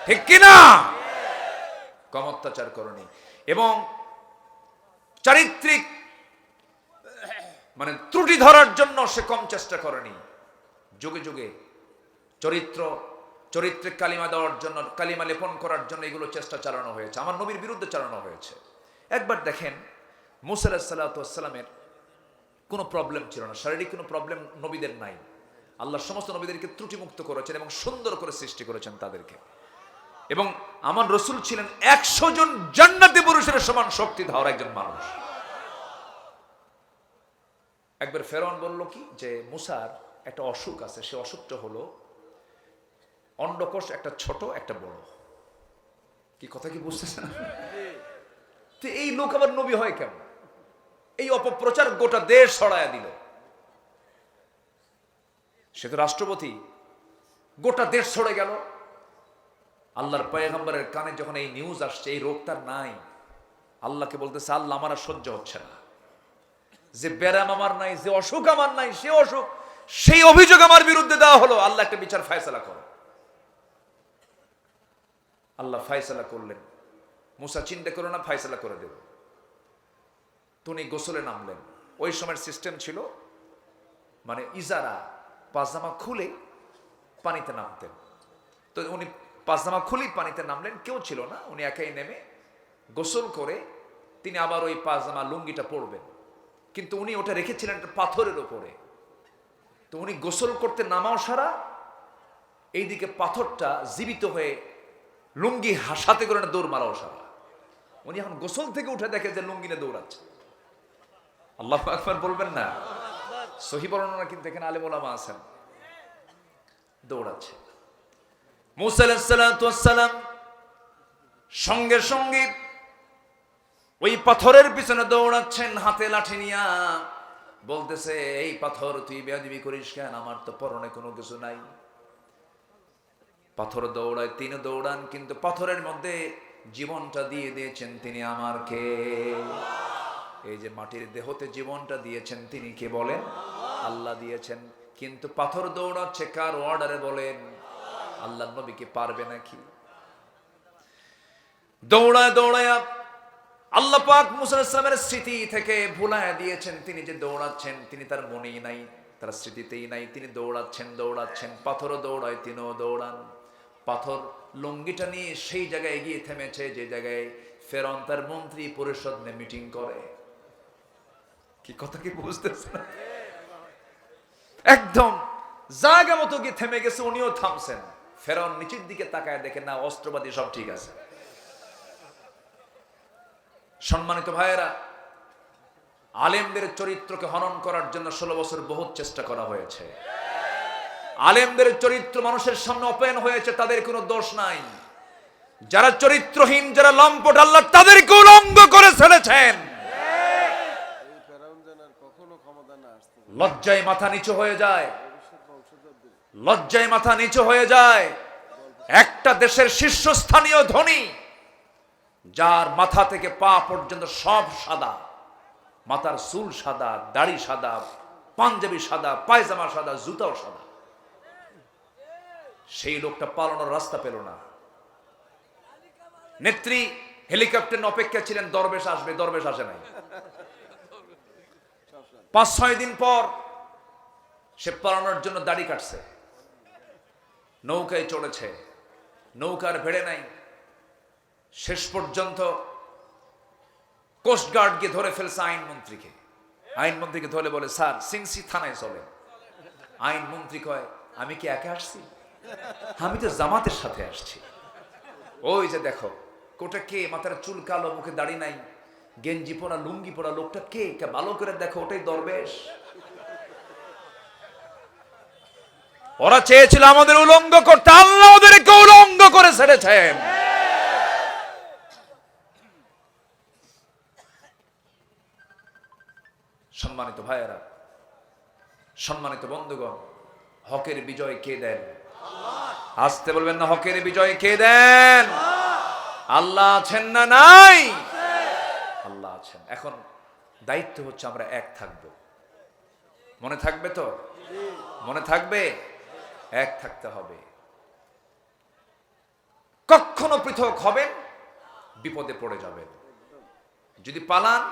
ঠিক কিনা? কম অত্যাচার করেনি। এবং চারিত্রিক মানে ত্রুটি ধরার জন্য সে কম চেষ্টা করেনি। যুগে যুগে চরিত্রে কালিমা দেওয়ার জন্য, কালিমা লেপন করার জন্য এগুলো চেষ্টা চালানো হয়েছে, আমার নবীর বিরুদ্ধে চালানো হয়েছে। একবার দেখেন মুসা আলাইহিস সালাতু ওয়াস সালামের কোনো প্রবলেম ছিল না, শারীরিক কোনো প্রবলেম নবীদের নাই। আল্লাহ সমস্ত নবীদেরকে ত্রুটিমুক্ত করেছেন এবং সুন্দর করে সৃষ্টি করেছেন তাদেরকে। এবং আমার রসুল ছিলেন 100 জন জান্নাতি পুরুষের সমান শক্তি ধার একজন মানুষ। একবার ফেরাউন বলল কি যে মুসার একটা অসুখ আছে, সে অসুখটা হলো অন্ডকোষ, একটা ছোট একটা বড়। কি কথা কি বুঝতেছেন? তো এই লোক আবার নবী হয় কেমন? এই অপপ্রচার গোটা দেশ ছড়ায়া দিল। সে তো রাষ্ট্রপতি, গোটা দেশ ছড়ে গেল। আল্লাহর পয়গম্বরের কানে যখন এই নিউজ আসছে এই রোগ তার নাই, আল্লাহকে বলতেছে আল্লাহ আমার আর সহ্য হচ্ছে না, যে ব্যারাম আমার নাই, যে অসুখ আমার নাই, সে অসুখ, সেই অভিযোগ আমার বিরুদ্ধে দেওয়া হলো, আল্লাহ একটা বিচার ফায়সালা করো। আল্লাহ ফায়সালা করলেন, মুসা চিন্তা করো না, ফায়সালা করে দেব। তিনি গোসলে নামলেন। ওই সময়ের সিস্টেম ছিল মানে ইজারা, পাজামা খুলে পানিতে নামতেন। তো উনি পাজামা খুলেই পানিতে নামলেন, কেউ ছিল না, উনি একাই নেমে গোসল করে তিনি আবার ওই পাজামা লুঙ্গিটা পরবেন। কিন্তু উনি ওটা রেখেছিলেন একটা পাথরের ওপরে। তো উনি গোসল করতে নামাও সারা, এইদিকে পাথরটা জীবিত হয়ে লুঙ্গি হাসাতে করে দৌড় মারাও সারা। উনি এখন গোসল থেকে উঠে দেখে যে লুঙ্গিনে দৌড়াচ্ছে। আল্লাহু আকবার বলবেন না? সহিহ বর্ণনা কিন্তু এখানে আলেম ওলামা আছেন, দৌড়াচ্ছে। মুসা আলাইহিস সালাতু ওয়াস সালাম সঙ্গে সঙ্গে ওই পাথরের পিছনে দৌড়াচ্ছেন হাতে লাঠি নিয়া, বলতেছে এই পাথর তুই বেয়াদবি করিস কেন, আমার তো পরনে কোনো কিছু নাই। পাথর দৌড়ায়, তিনি দৌড়ান, কিন্তু পাথরের মধ্যে জীবনটা দিয়ে দিয়েছেন তিনি আমার কে? এই যে মাটির দেহতে জীবনটা দিয়েছেন তিনি কে বলেন? আল্লাহ দিয়েছেন। কিন্তু পাথর দৌড়াচ্ছে কার অর্ডারে বলেন? আল্লাহর নবী কি পারবে নাকি? দৌড়ায় দৌড়ায় আল্লাহ পাক মুসা আলাইহিস সালামের স্মৃতি থেকে ভুলায়া দিয়েছেন। তিনি যে দৌড়াচ্ছেন তিনি তার মনেই নাই, তার স্মৃতিতেই নাই। তিনি দৌড়াচ্ছেন, পাথরও দৌড়ায়, তিনিও দৌড়ান। পাথর লুঙ্গিটা নিয়ে সেই জায়গায় গিয়ে থেমেছে যে জায়গায় ফেরাউন তার মন্ত্রী পরিষদ নিয়ে মিটিং করে। কি কথা কি বুঝতেছেন? একদম জায়গা মতো গিয়ে থেমে গেছে, উনিও থামছেন। ফেরাউন নিচের দিকে তাকায় দেখে না অস্ত্রপাতি সব ঠিক আছে। সম্মানিত ভাইয়েরা, আলেমদের চরিত্রকে হনন করার জন্য 16 বছর বহুত চেষ্টা করা হয়েছে। আলেমদের চরিত্র মানুষের সামনে ওপেন হয়েছে, তাদের কোনো দোষ নাই। যারা চরিত্রহীন, যারা লম্পট, আল্লাহ তাদেরকে উলঙ্গ করে ছেড়েছেন। লজ্জায় মাথা নিচু হয়ে যায়, লজ্জায় মাথা নিচু হয়ে যায়। একটা দেশের শীর্ষস্থানীয় ধনী, যার মাথা থেকে পা পর্যন্ত সব সাদা, মাথার চুল সাদা, দাড়ি সাদা, পাঞ্জাবি সাদা, পায়জামা সাদা, জুতাও সাদা, সেই লোকটা পালানোর রাস্তা পেল না। নেত্রী হেলিকপ্টারের অপেক্ষা ছিলেন, দরবেশ আসবে, দরবেশ আসে নাই। 5-6 দিন পর সে পালানোর জন্য দাড়ি কাটছে, নৌকায় চড়েছে, নৌকার ভেড়ে নাই। শেষ পর্যন্ত কোস্টগার্ড গিয়ে ধরে ফেলছে আইনমন্ত্রীকে। আইনমন্ত্রীকে ধরে বলে, স্যার সিংসি থানায় চলে। আইনমন্ত্রী কয়, আমি কি একা আসছি? আমি তো জামাতের সাথে আসছি। ওই যে দেখো, কোটা কে? মাথার চুল কালো, মুখে দাড়ি নাই, গেঞ্জি পরা, লুঙ্গি পরা লোকটা কে? ভালো করে দেখো, ওটাই দরবেশ। ওরা চেয়েছিল আমাদের উলঙ্গ করতে, আল্লাহ ওদেরকে উলঙ্গ করে ছেড়েছেন। সম্মানিত ভাইয়েরা, সম্মানিত বন্ধুগণ, হকের বিজয় কে দেন? আসতে বলবেন না, হকের বিজয় কে দেন? আল্লাহ আছেন না নাই? আল্লাহ আছেন। এখন দায়িত্ব হচ্ছে আমরা এক থাকব। মনে থাকবে তো? মনে থাকবে? এক থাকতে হবে। কখনো পৃথক হবেন, বিপদে পড়ে যাবেন। যদি পালান,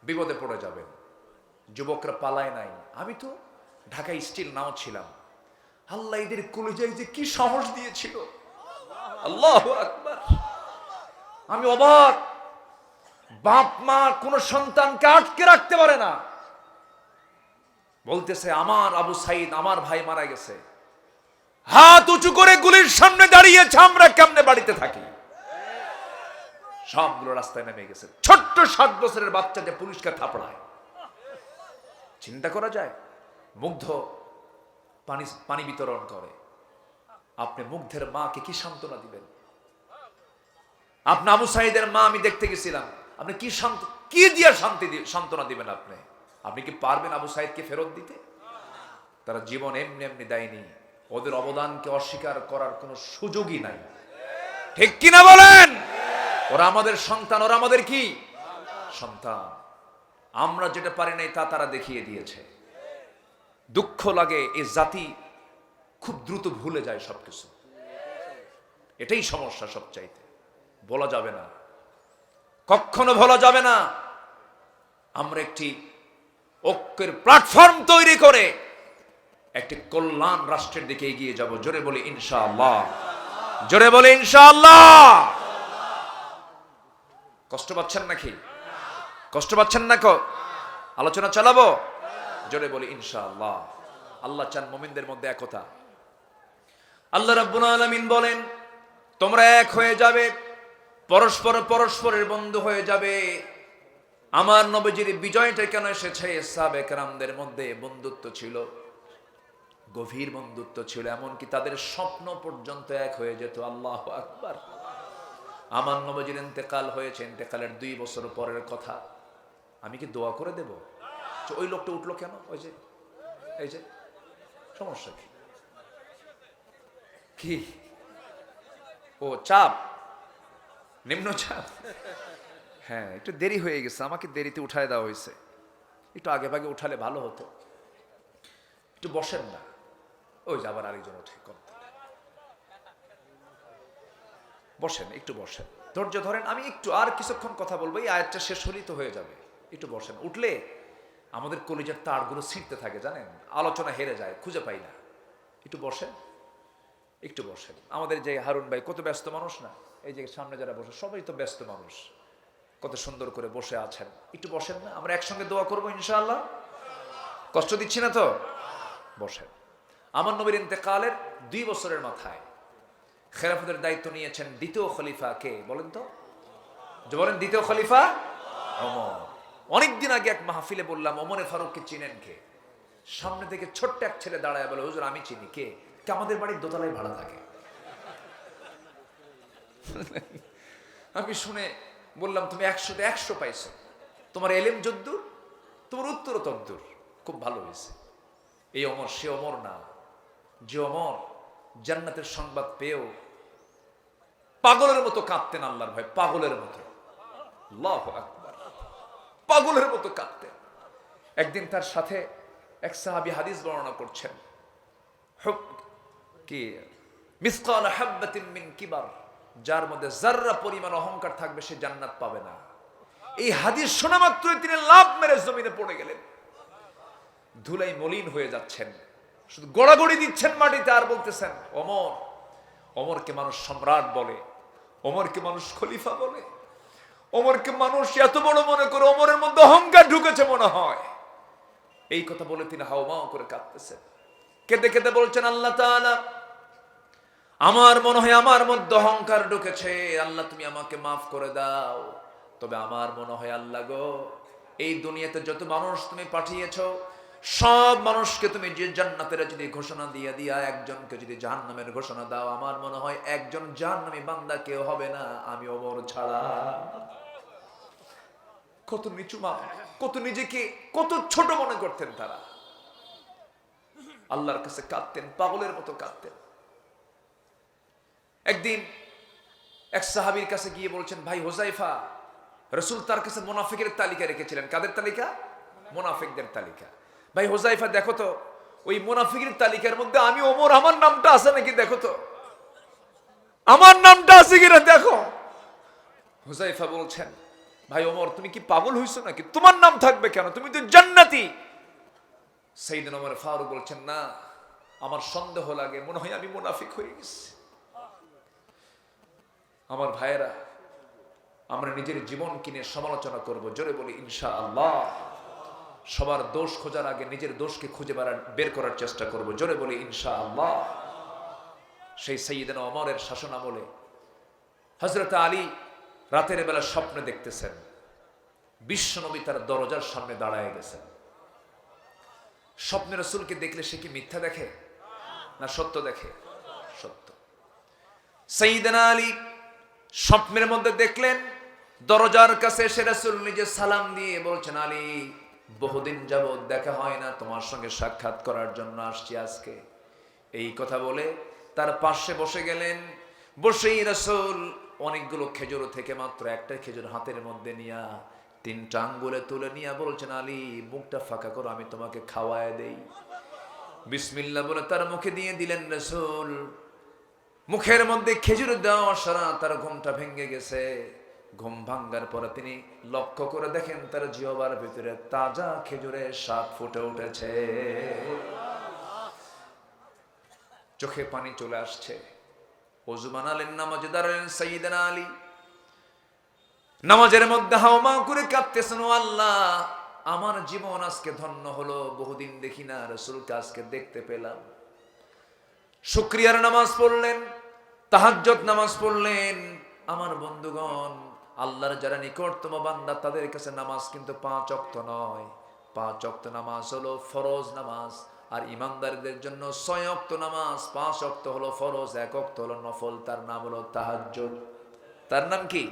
বিপদে পড়ে যাবেন। যুবকরা পালায় নাই। আমি তো ঢাকায় স্টিল নাও ছিলাম। আল্লাহ এদের কলেজায় যে কি সাহস দিয়েছিল, আল্লাহু আকবার! আমি অবাক। বাপ মা কোন সন্তানকে আটকে রাখতে পারে না। বলতেছে, আমার আবু সাইদ, আমার ভাই মারা গেছে, হাত উঁচু করে গুলির সামনে দাঁড়িয়েছে, আমরা কেমনে বাড়িতে থাকি? সবগুলো রাস্তায় নেমে গেছে। ছোট্ট 7 বছরের বাচ্চা যে পুলিশকে থাপড়ায়, চিন্তা করা যায়? মুগ্ধ পানি বিতরণ করে। আপনি মুগ্ধের মাকে কি সান্ত্বনা দিবেন? আপনি আবু সাইদের মা, আমি দেখতে গেছিলাম, আপনি কি দিয়ে সান্ত্বনা দিবেন? আপনি কি পারবেন আবু সাইদকে ফেরত দিতে? তারা জীবন এমনি এমনি দেয়নি। ওদের অবদানকে অস্বীকার করার কোনো সুযোগই নাই। ঠিক কিনা বলেন? ওরা আমাদের সন্তান, ওরা আমাদের কি সন্তান। আমরা যেটা পারি নাই তা তারা দেখিয়ে দিয়েছে। দুঃখ লাগে, এই জাতি খুব দ্রুত ভুলে যায় সবকিছু। এটাই সমস্যা সবচাইতে। বলা যাবে না, কখনো বলা যাবে না। আমরা একটি ঐক্যের প্ল্যাটফর্ম তৈরি করে একটি কল্যাণ রাষ্ট্রের দিকে এগিয়ে যাব। জোরে বলি ইনশাআল্লাহ, জোরে বলি ইনশাআল্লাহ। কষ্ট পাচ্ছেন নাকি? কষ্ট পাচ্ছেন না? আলোচনা চালাবো? জোরে বলি ইনশাআল্লাহ। আল্লাহ চান মুমিনদের মধ্যে একতা। আল্লাহ রাব্বুল আলামিন বলেন, তোমরা এক হয়ে যাবে, পরস্পরের বন্ধু হয়ে যাবে। আমার নবীজির বিজয়টা কেন এসেছে? সাহাবে কেরামদের মধ্যে বন্ধুত্ব ছিল, গভীর বন্ধুত্ব ছিল, এমনকি তাদের স্বপ্ন পর্যন্ত এক হয়ে যেত। আল্লাহু আকবার। আমার নবীজির ইন্তেকাল হয়েছে, ইন্তেকালের 2 বছর পরের কথা। আমি কি দোয়া করে দেব? ওই লোকটা উঠলো কেন? ওই যে এই যে সমস্যা কি? ও চাপ, নিম্নচাপ। হ্যাঁ, একটু দেরি হয়ে গেছে, আমাকে দেরিতে উঠায় দেওয়া হয়েছে। একটু আগে ভাগে উঠালে ভালো হতো। একটু বসেন না। ওই যে আবার আরেকজন উঠে, বসেন, একটু বসেন, ধৈর্য ধরেন। আমি একটু আর কিছুক্ষণ কথা বলবো, এই আয়াতটা শেষ হলেই তো হয়ে যাবে। একটু বসেন। উঠলে আমাদের কলিজার তারগুলো ছিঁড়তে থাকে, জানেন, আলোচনা হেরে যায়, খুঁজে পাই না। একটু বসেন, একটু বসেন। আমাদের যে হারুন ভাই কত ব্যস্ত মানুষ না, এই যে সামনে যারা বসে সবাই তো ব্যস্ত মানুষ, কত সুন্দর করে বসে আছেন। একটু বসেন না, আমরা একসঙ্গে দোয়া করবো ইনশাআল্লাহ। কষ্ট দিচ্ছি না তো? বসেন। আমার নবীর ইন্তেকালের 2 বছরের মাথায় খেলাফতের দায়িত্ব নিয়েছেন দ্বিতীয় খলিফা কে বলেন তো? যে বলেন দ্বিতীয় খলিফা ওমর। অনেকদিন আগে এক মাহফিলে বললাম, ওমরে ফারুককে চিনেন কে? সামনে থেকে ছোট্ট এক ছেলে দাঁড়ায় বলে, হুজুর আমি চিনি। কে? আমাদের বাড়ির দোতলায় ভাড়া থাকে। আমি শুনে বললাম, তুমি 100তে 100 পাইছো, তোমার এলেম যদ্দূর তোমার উত্তর তদ্দূর, খুব ভালো হয়েছে। এই অমর সে অমর না, যে অমর জান্নাতের সংবাদ পেয়েও পাগলের মতো কাঁদতেন আল্লাহর ভয়, পাগলের মতো। আল্লাহু আকবার, পাগলের মতো কাঁদতেন। একদিন তার সাথে এক সাহাবী হাদিস বর্ণনা করছেন, কি মিসকাল হাববাতিন মিন কিবার, যার মধ্যে যাররা পরিমাণ অহংকার থাকবে সে জান্নাত পাবে না। এই হাদিস শোনা মাত্রই তিনি লাফ মেরে জমিনে পড়ে গেলেন, ধুলাই মলিন হয়ে যাচ্ছেন, শুধু গড়াগড়ি দিচ্ছেন মাটিতে আর বলতেছেন, ওমর, ওমরকে মানুষ সম্রাট বলে, ওমরকে মানুষ খলিফা বলে, ওমরকে মানুষ এত বড় মনে করে, ওমরের মধ্যে অহংকার ঢুকেছে মনে হয়। এই কথা বলে তিনি হাউমাউ করে কাঁদতেছেন, কেঁদে কেঁদে বলছেন, আল্লাহ তাআলা, আমার মনে হয় আমার মধ্যে অহংকার ঢুকেছে, আল্লাহ তুমি আমাকে মাফ করে দাও। তবে আমার মনে হয় আল্লাহ গো, এই দুনিয়াতে যত মানুষ তুমি পাঠিয়েছো, সব মানুষকে তুমি যে জান্নাতের যদি ঘোষণা দিয়ে দিয়া একজনকে যদি জাহান্নামের ঘোষণা দাও, আমার মনে হয় একজন জাহান্নামী বান্দা কেউ হবে না, আমি ওমর ছাড়া। কত নিচু মা, কত নিজেকে কত ছোট মনে করতেন তারা, আল্লাহর কাছে কাঁদতেন, পাগলের মতো কাঁদতেন। একদিন এক সাহাবীর কাছে গিয়ে বলছেন, ভাই হুযায়ফা, রাসূল তার কাছে মুনাফিকের তালিকা রেখেছিলেন। কাদের তালিকা? মুনাফিকদের তালিকা। ভাই হুযায়ফা, দেখো তো ওই মুনাফিকের তালিকার মধ্যে আমি ওমর, আমার নামটা আছে নাকি দেখো তো, আমার নামটা আছে কিনা দেখো। হুযায়ফা বলছেন, ভাই ওমর, তুমি কি পাগল হইছো নাকি, তোমার নাম থাকবে কেন, তুমি তো জান্নাতি। সাইয়েদনা ওমর ফারুক বলছেন, না, আমার সন্দেহ লাগে, মনে হয় আমি মুনাফিক হয়ে গেছি। আমার ভাইয়েরা, আমরা নিজের জীবন কিনে সমালোচনা করব, জোরে বলি ইনশাআল্লাহ। সবার দোষ খোঁজার আগে নিজের দোষকে খুঁজে বের করার চেষ্টা করব, জোরে বলি ইনশাআল্লাহ। সেই সাইয়েদনা ওমরের শাসন আমলে হযরত আলী রাতের বেলা স্বপ্নে দেখতেছেন, বিশ্বনবী তার দরজার সামনে দাঁড়ায় গেছেন। স্বপ্নে রাসূলকে দেখলে সে কি মিথ্যা দেখে না সত্য দেখে? সত্য। সাইয়েদনা আলী স্বপ্নের মধ্যে দেখলেন দরজার কাছে এসে রাসূল নিজে সালাম দিয়ে বলছেন, আলী, বহুদিন যাবত দেখা হয় না, তোমার সঙ্গে সাক্ষাৎ করার জন্য আসছি আজকে। এই কথা বলে তার পাশে বসে গেলেন। বসেই রাসূল অনেকগুলো খেজুর থেকে মাত্র একটা খেজুর হাতের মধ্যে নিয়া 3টা আঙ্গুলে তুলে নিয়ে বলছেন, আলী, মুখটা ফাঁকা করো, আমি তোমাকে খাওয়ায় দেই। বিসমিল্লাহ বলে তার মুখে দিয়ে দিলেন রাসূল। মুখের মধ্যে খেজুর দেওয়া সারা তার ঘুমটা ভেঙে গেছে। ঘুম ভাঙ্গার পরে তিনি লক্ষ্য করে দেখেন তার জিহ্বার ভিতরে তাজা খেজুরের স্বাদ ফুটে উঠেছে। চোখে পানি চলে আসছে। ওযু বানালেন, নামাজে দাঁড়ালেন সাইয়েদনা আলী। নামাজের মধ্যে হাওমা করে কাঁদতেছেন, ও আল্লাহ, আমার জীবন আজকে ধন্য হলো, বহুদিন দেখি না রাসূলকে, আজকে দেখতে পেলাম। শুকরিয়ার নামাজ পড়লেন, তাহাজ্জুদ নামাজ পড়লেন। আমার বন্ধুগণ, আল্লাহর যারা নিকটতম বান্দা তাদের কাছে নামাজ কিন্তু 5 ওয়াক্ত নয়। 5 ওয়াক্ত নামাজ হলো ফরজ নামাজ, আর ইমানদারদের জন্য 6 ওয়াক্ত নামাজ। 5 ওয়াক্ত হলো ফরজ, 1 ওয়াক্ত হলো নফল, তার নাম হলো তাহাজ্জুদ। তার নাম কি?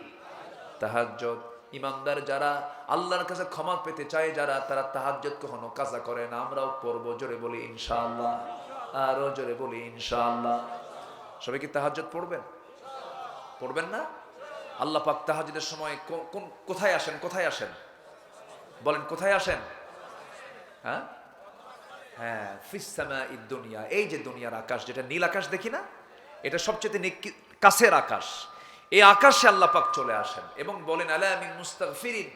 তাহাজ্জুদ। ইমানদার যারা, আল্লাহর কাছে ক্ষমা পেতে চায় যারা, তারা তাহাজ্জুদ কখনো কাজা করে না। আমরাও পড়বো, জোরে বলি ইনশাআল্লাহ, আরো জোরে বলি ইনশাআল্লাহ। সবাই কি তাহাজ্জুদ পড়বেন? পড়বেন না? আল্লাহ পাক তাহাজ্জুদের সময় কোথায় আসেন? কোথায় আসেন বলেন, কোথায় আসেন? হ্যাঁ, হ্যাঁ, ফিস সামাঈদ দুনিয়া। এই যে দুনিয়ার আকাশ, যেটা নীল আকাশ দেখি না, এটা সবচেয়ে কাছের আকাশ। এই আকাশে আল্লাহ পাক চলে আসেন এবং বলেন, আলা মিন মুস্তাগফিরিন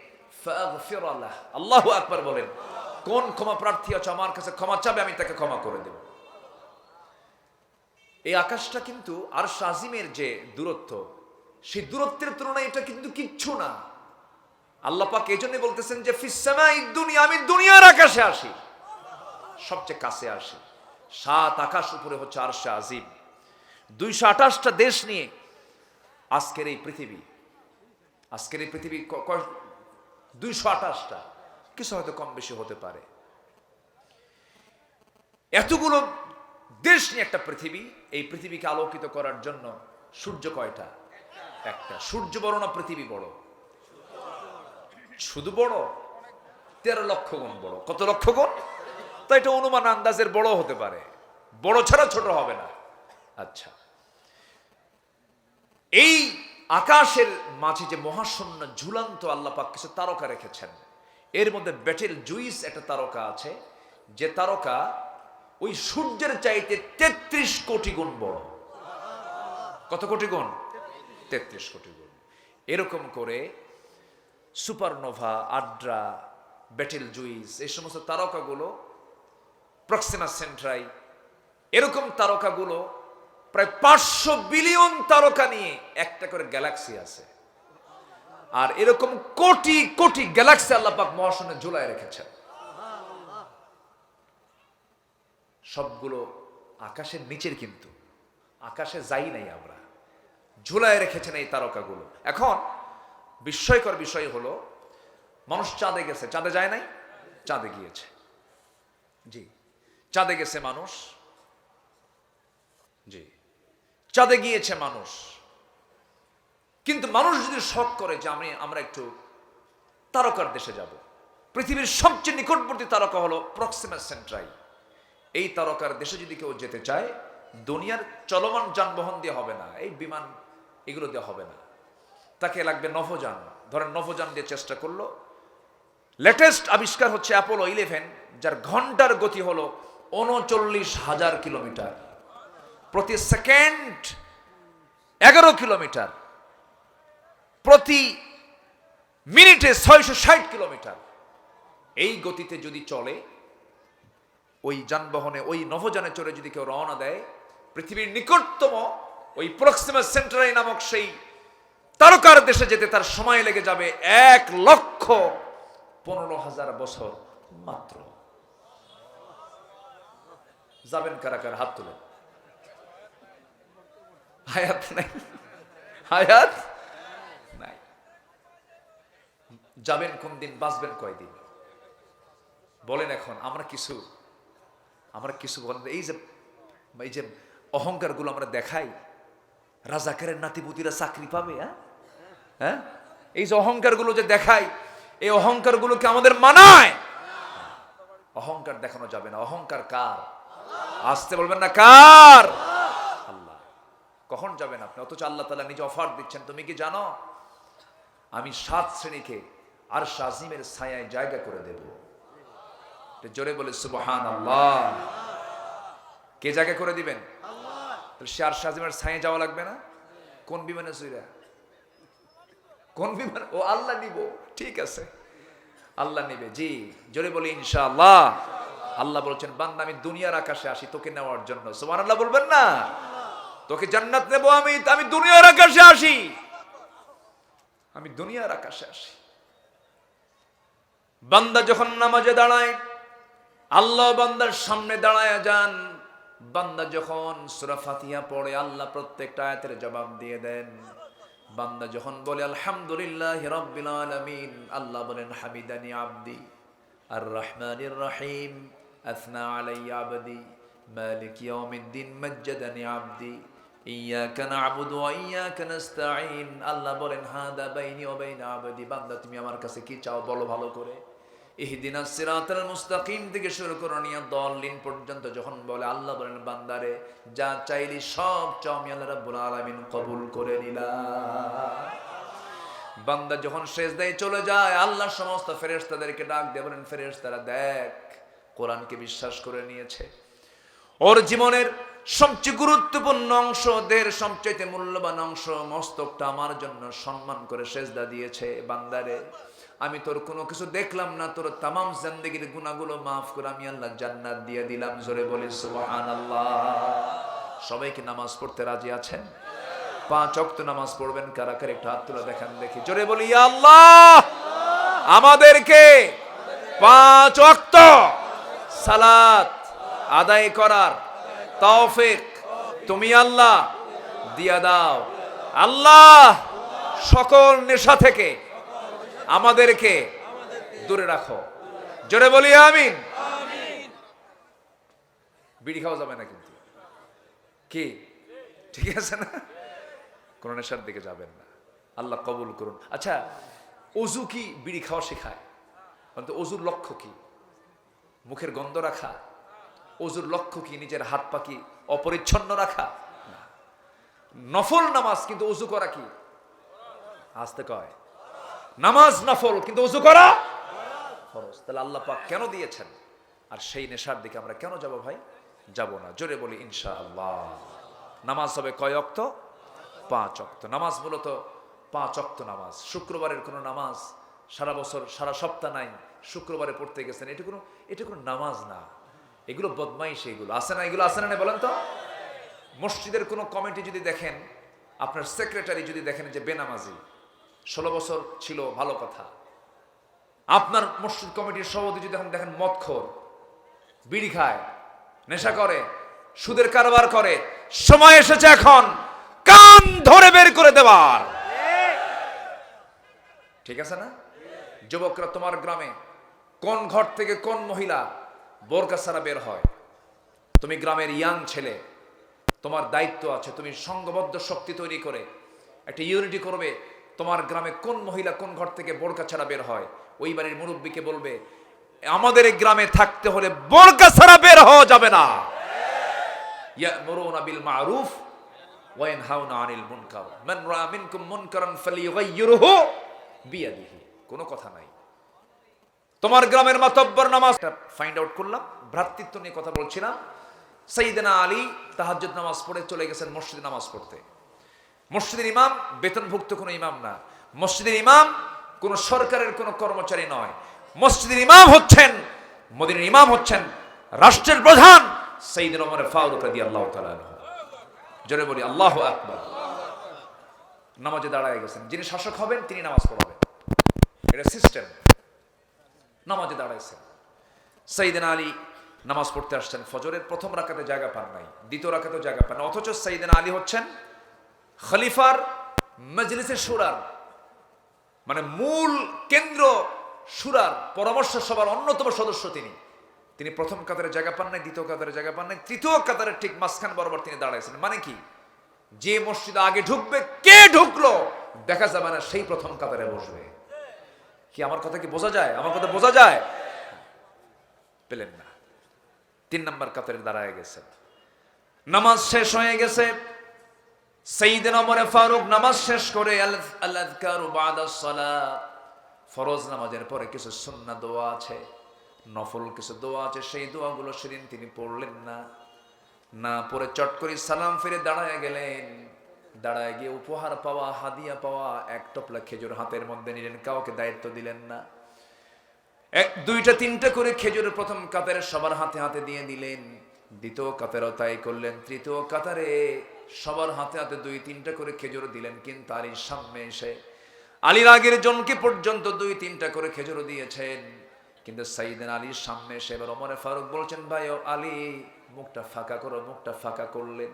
ফাগফির লাহ। আল্লাহু আকবার বলেন। কোন ক্ষমা প্রার্থী আছে আমার কাছে ক্ষমা চাবে, আমি তাকে ক্ষমা করে দেব। এই আকাশটা কিন্তু আরশ আজিমের যে দূরত্ব, সেই দূরত্বের তুলনায় এটা কিন্তু কিচ্ছু না। আল্লাহ পাক এই জন্য বলতেছেন যে ফিস সামাঈদ দুনিয়া, আমি দুনিয়ার আকাশে আসি, সবচেয়ে কাছে আসি। 7 আকাশ উপরে হচ্ছে আরশ আজিম। 228টা দেশ নিয়ে আজকের এই পৃথিবী। 228টা, কিছু হয়তো কম বেশি হতে পারে। এতগুলো দেশ নিয়ে একটা পৃথিবী। এই পৃথিবীকে আলোকিত করার জন্য সূর্য কয়টা? একটা। সূর্য বড় না পৃথিবী বড়? শুধু বড়, 13 লক্ষ গুণ বড়। কত লক্ষ গুণ? তো এটা অনুমান আন্দাজের বড় হতে পারে, বড় ছাড়া ছোট হবে না। আচ্ছা, এই আকাশের মাঝে যে মহাশূন্য ঝুলন্ত আল্লাহ পাক কিছু তারকা রেখেছেন, এর মধ্যে বেটেল জুইস একটা তারকা আছে, যে তারকা ওই সূর্যের চাইতে 33 কোটি গুণ বড়। কত কোটি গুণ? 33 কোটি গুণ। এরকম করে সুপারনোভা, আড্রা, বেটেল জুইস, এই সমস্ত তারকাগুলো, প্রক্সিমা সেন্ট্রাই, এরকম তারকাগুলো প্রায় 500 বিলিয়ন তারকা নিয়ে একটা করে গ্যালাক্সি আছে। আর এরকম কোটি কোটি গ্যালাক্সি আল্লাহ পাক মহাশূন্যে ঝুলায় রেখেছেন। সবগুলো আকাশের নিচের, কিন্তু আকাশে যাই নাই আমরা, ঝুলায় রেখেছেন এই তারকাগুলো। এখন বিস্ময়কর বিষয় হলো, মানুষ চাঁদে গেছে, চাঁদে যায় নাই? চাঁদে গিয়েছে, জি, চাঁদে গেছে মানুষ, জি, চাঁদে গিয়েছে মানুষ। কিন্তু মানুষ যদি শখ করে যে আমরা একটু তারকার দেশে যাব, পৃথিবীর সবচেয়ে নিকটবর্তী তারকা হলো প্রক্সিমা সেন্ট্রাই। এই তারকার দেশে যদি কেউ যেতে চায়, দুনিয়ার চলমান যানবাহন দিয়ে হবে না, এই বিমান এগুলো দিয়ে হবে না, তাকে লাগবে নভোযান। ধরেন নভোযান দিয়ে চেষ্টা করলো, লেটেস্ট আবিষ্কার হচ্ছে অ্যাপোলো 11, যার ঘন্টার গতি হলো 39,000 কিলোমিটার, প্রতি সেকেন্ড 11 কিলোমিটার, প্রতি মিনিটে 660 কিলোমিটার। এই গতিতে যদি চলে, ওই যানবাহনে, ওই নভোযানে চড়ে যদি কেউ রওনা দেয়, পৃথিবীর নিকটতম ওই প্রক্সিমা সেন্ট্রাই নামক সেই তারকার দেশে যেতে তার সময় লেগে যাবে 1,15,000 বছর মাত্র। যাবেন কারা কারা? হাত তুলে। হায়াত নাই, হায়াত নাই। যাবেন কোন দিন, বাঁচবেন কয়দিন বলেন? এখন আমরা কিছু বলেন, এই যে অহংকার গুলো আমরা দেখাই, রাজাকারের নাতিপুতিরা চাকরি পাবে, হ্যাঁ, এই যে অহংকার গুলো যে দেখাই, এই অহংকার গুলোকে আমাদের মানায়? অহংকার দেখানো যাবে না। অহংকার কার? আসতে বলবেন না, কার? আল্লাহ। কখন যাবেন আপনি? অথচ আল্লাহ তাআলা নিজে অফার দিচ্ছেন, তুমি কি জানো আমি 7 শ্রেণীকে আরশ আজিমের ছায়ায় জায়গা করে দেব। জোরে বলে সুবহানাল্লাহ। কে জায়গা করে দিবেন? তাহলে সে আরশ আজিমের ছায়ায় যাওয়া লাগবে না? কোন বিমানে চড়া? কোন বিমান? ও আল্লাহ নিব, ঠিক আছে, আল্লাহ নিবে, জি, জোরে বলি ইনশাআল্লাহ। আল্লাহ বলছেন, বান্দা আমি দুনিয়ার আকাশে আসি তোকে নেওয়ার জন্য। সুবহানাল্লাহ বলবেন না? তোকে জান্নাত নেব আমি দুনিয়ার আকাশে আসি, আমি দুনিয়ার আকাশে আসি। বান্দা যখন নামাজে দাঁড়ায়, আল্লাহ বান্দার সামনে দাঁড়ায় যান। বান্দা যখন সূরা ফাতিহা পড়ে, আল্লাহ প্রত্যেকটা আয়াতের জবাব দিয়ে দেন। বান্দা যখন বলে আলহামদুলিল্লাহি রাব্বিল আলামিন, আল্লাহ বলেন হামিদানি আবদি, আর রহমানির রহিম আথনা আলাইয়া আবদি, মালিক ইয়াউমিদ্দিন মাজ্জাদানি আবদি, ইয়াকা না'বুদু ওয়া ইয়াকা নাস্তাঈন। আল্লাহ বলেন হাদা বাইনি ওয়া বাইনা আবদি, বান্দা তুমি আমার কাছে কি চাও বলো ভালো করে। ইহদিনাস সিরাতাল মুস্তাকিম থেকে শুরু করে নিয়ে দাল্লিন পর্যন্ত যখন বলে, আল্লাহ বলেন বান্দারে যা চাইলি সব চাও, আমি আল্লাহ রাব্বুল আলামিন কবুল করে নিলাম। বান্দা যখন সিজদায় চলে যায়, আল্লাহ সমস্ত ফেরেশতাদেরকে ডাক দিয়ে বলেন, ফেরেশতারা দেখ, কোরআনকে বিশ্বাস করে নিয়েছে, ওর জীবনের সবচেয়ে গুরুত্বপূর্ণ অংশ, দেহের সবচেয়ে মূল্যবান অংশ, মস্তকটা আমার জন্য সম্মান করে সিজদা দিয়েছে। বান্দারে আমি তোর কোনো কিছু দেখলাম না, তোর তামাম জিন্দেগীর গুনাহগুলো মাফ করে আমি আল্লাহ জান্নাত দিয়ে দিলাম। জোরে বলি সুবহানাল্লাহ। সবাইকে নামাজ পড়তে রাজি আছেন? 5 ওয়াক্ত নামাজ পড়বেন কারা কারা? একটু হাত তুলে দেখান দেখি। জোরে বলি ইয়া আল্লাহ, আমাদেরকে 5 ওয়াক্ত সালাত আদায় করার তৌফিক তুমি আল্লাহ দিয়া দাও। আল্লাহ সকল নেশা থেকে আমাদেরকে দূরে রাখো। জোরে বলি আমিন। বিড়ি খাওয়া যাবে না কিন্তু, কি ঠিক আছে না? কোন নেশার দিকে যাবেন না। আল্লাহ কবুল করুন। আচ্ছা, অজু কি বিড়ি খাওয়া শেখায়? অন্তত অজুর লক্ষ্য কি? মুখের গন্ধ রাখা? অজুর লক্ষ্য কি নিজের হাত পা কি অপরিচ্ছন্ন রাখা? নফল নামাজ, কিন্তু অজু করা কি? আসতে কয় নামাজ নফল, কিন্তু অজু করা ফরজ। তাহলে আল্লাহ পাক কেন দিয়েছেন? আর সেই নেশার দিকে আমরা কেন যাব ভাই? যাব না। জোরে বলি ইনশাআল্লাহ। নামাজ হবে কয় ওয়াক্ত? 5 ওয়াক্ত। নামাজ মূলত 5 ওয়াক্ত নামাজ। শুক্রবারের কোনো নামাজ সারা বছর সারা সপ্তাহ নাই, শুক্রবারে পড়তে গেছেন, এটা কোনো নামাজ না। এগুলো বদমাইশ। এগুলো আছে না? এগুলো আছে না বলেন তো? মসজিদের কোনো কমিটি যদি দেখেন, আপনার সেক্রেটারি যদি দেখেন যে বেনামাজি, 16 বছর ছিল, ভালো কথা। আপনার মসজিদ কমিটির সভাপতি যদি দেখেন মদখোর, বিড়ি খায়, নেশা করে, সুদের কারবার করে, সময় এসেছে এখন কান ধরে বের করে দেওয়ার। ঠিক আছে না? যুবকরা, তোমার গ্রামে কোন ঘর থেকে কোন মহিলা বোরকা ছাড়া বের হয়? তুমি গ্রামের ইয়াং ছেলে, তোমার দায়িত্ব আছে, তুমি সংঘবদ্ধ শক্তি তৈরি করে একটা ইউনিটি করবে। তোমার গ্রামে কোন মহিলা কোন ঘর থেকে বোরকা ছাড়া বের হয়, ওই বাড়ির মুরব্বীকে বলবে আমাদের এই গ্রামে থাকতে হলে বোরকা ছাড়া বের হওয়া যাবে না। ইয়া'মুরুনা বিল মা'রুফ ওয়া ইয়ানহাউনা আনিল মুনকার মান রা'a মিনকুম মুনকারান ফালিয়ুগাইয়িরহু বিয়াদিহি। কোনো কথা নাই। তোমার গ্রামের মাতব্বর নামাজ ফাইন্ড আউট করলাম, ভ্রাতৃত্ব নিয়ে কথা বলছিলাম। সাইয়েদনা আলী তাহাজ্জুদ নামাজ পড়ে চলে গেছেন মসজিদে নামাজ পড়তে। মসজিদের ইমাম বেতনভুক্ত কোনো ইমাম না, মসজিদের ইমাম কোন সরকারের কোন কর্মচারী নয়। মসজিদের ইমাম হচ্ছেন, মদিনার ইমাম হচ্ছেন রাষ্ট্রের প্রধান সাইয়েদনা ওমর ফারুক রাদিয়াল্লাহু তাআলা আনহু। জোরে বলি আল্লাহু আকবার। নামাজে দাঁড়ায় গেছেন, যিনি শাসক হবেন তিনি নামাজ পড়াবেন, এটা সিস্টেম। নামাজে দাঁড়াইছেন, সাইয়েদনা আলী নামাজ পড়তে আসছেন। ফজরের প্রথম রাকাতে জায়গা পান নাই, দ্বিতীয় রাকাতেও জায়গা পান না, অথচ সাইয়েদনা আলী হচ্ছেন খলিফার মজলিসে শুরার, মানে মূল কেন্দ্র শুরার পরামর্শ সভার অন্যতম সদস্য। তিনি প্রথম কাতারে জায়গা পান নাই, দ্বিতীয় কাতারে জায়গা পান নাই, তৃতীয় কাতারের ঠিক মাঝখান বরাবর তিনি দাঁড়াইছেন। মানে কি? যে মসজিদে আগে ঢুকবে, কে ঢুকলো দেখা যাবে না, সেই প্রথম কাতারে বসবে। কি আমার কথা কি বোঝা যায়? আমার কথা বোঝা যায়? পেলেন না। 3 নম্বর কাতারে দাঁড়ায় গেছেন। নামাজ শেষ হয়ে গেছে। সাইয়েদনা ওমর ফারুক নামাজ শেষ করে আল-আযকারু বা'দাস সালাত, ফরজ নামাজের পরে কিছু সুন্নাহ দোয়া আছে, নফল কিছু দোয়া আছে, সেই দোয়াগুলো সেদিন তিনি পড়লেন না পড়ে চট করে সালাম ফিরে দাঁড়ায় গেলেন। দাঁড়ায় গিয়ে উপহার পাওয়া, হাদিয়া পাওয়া এক টপলা খেজুর হাতের মধ্যে নিলেন, কাউকে দায়িত্ব দিলেন না। 1, 2, 3টা করে খেজুর প্রথম কাতারে সবার হাতে হাতে দিয়ে দিলেন, দ্বিতীয় কাতারেও তাই করলেন, তৃতীয় কাতারে সবার হাতে হাতে 2, 3টা করে খেজুর দিলেন। কিন্তু আলীর সামনে এসে আলীর আগের জনকে পর্যন্ত 2, 3টা করে খেজুর দিয়েছেন। কিন্তু সাইয়েদনা আলীর সামনে এসে এবার ওমর ফারুক বলছেন, ভাই ও আলী, মুখটা ফাঁকা করো। মুখটা ফাঁকা করলেন।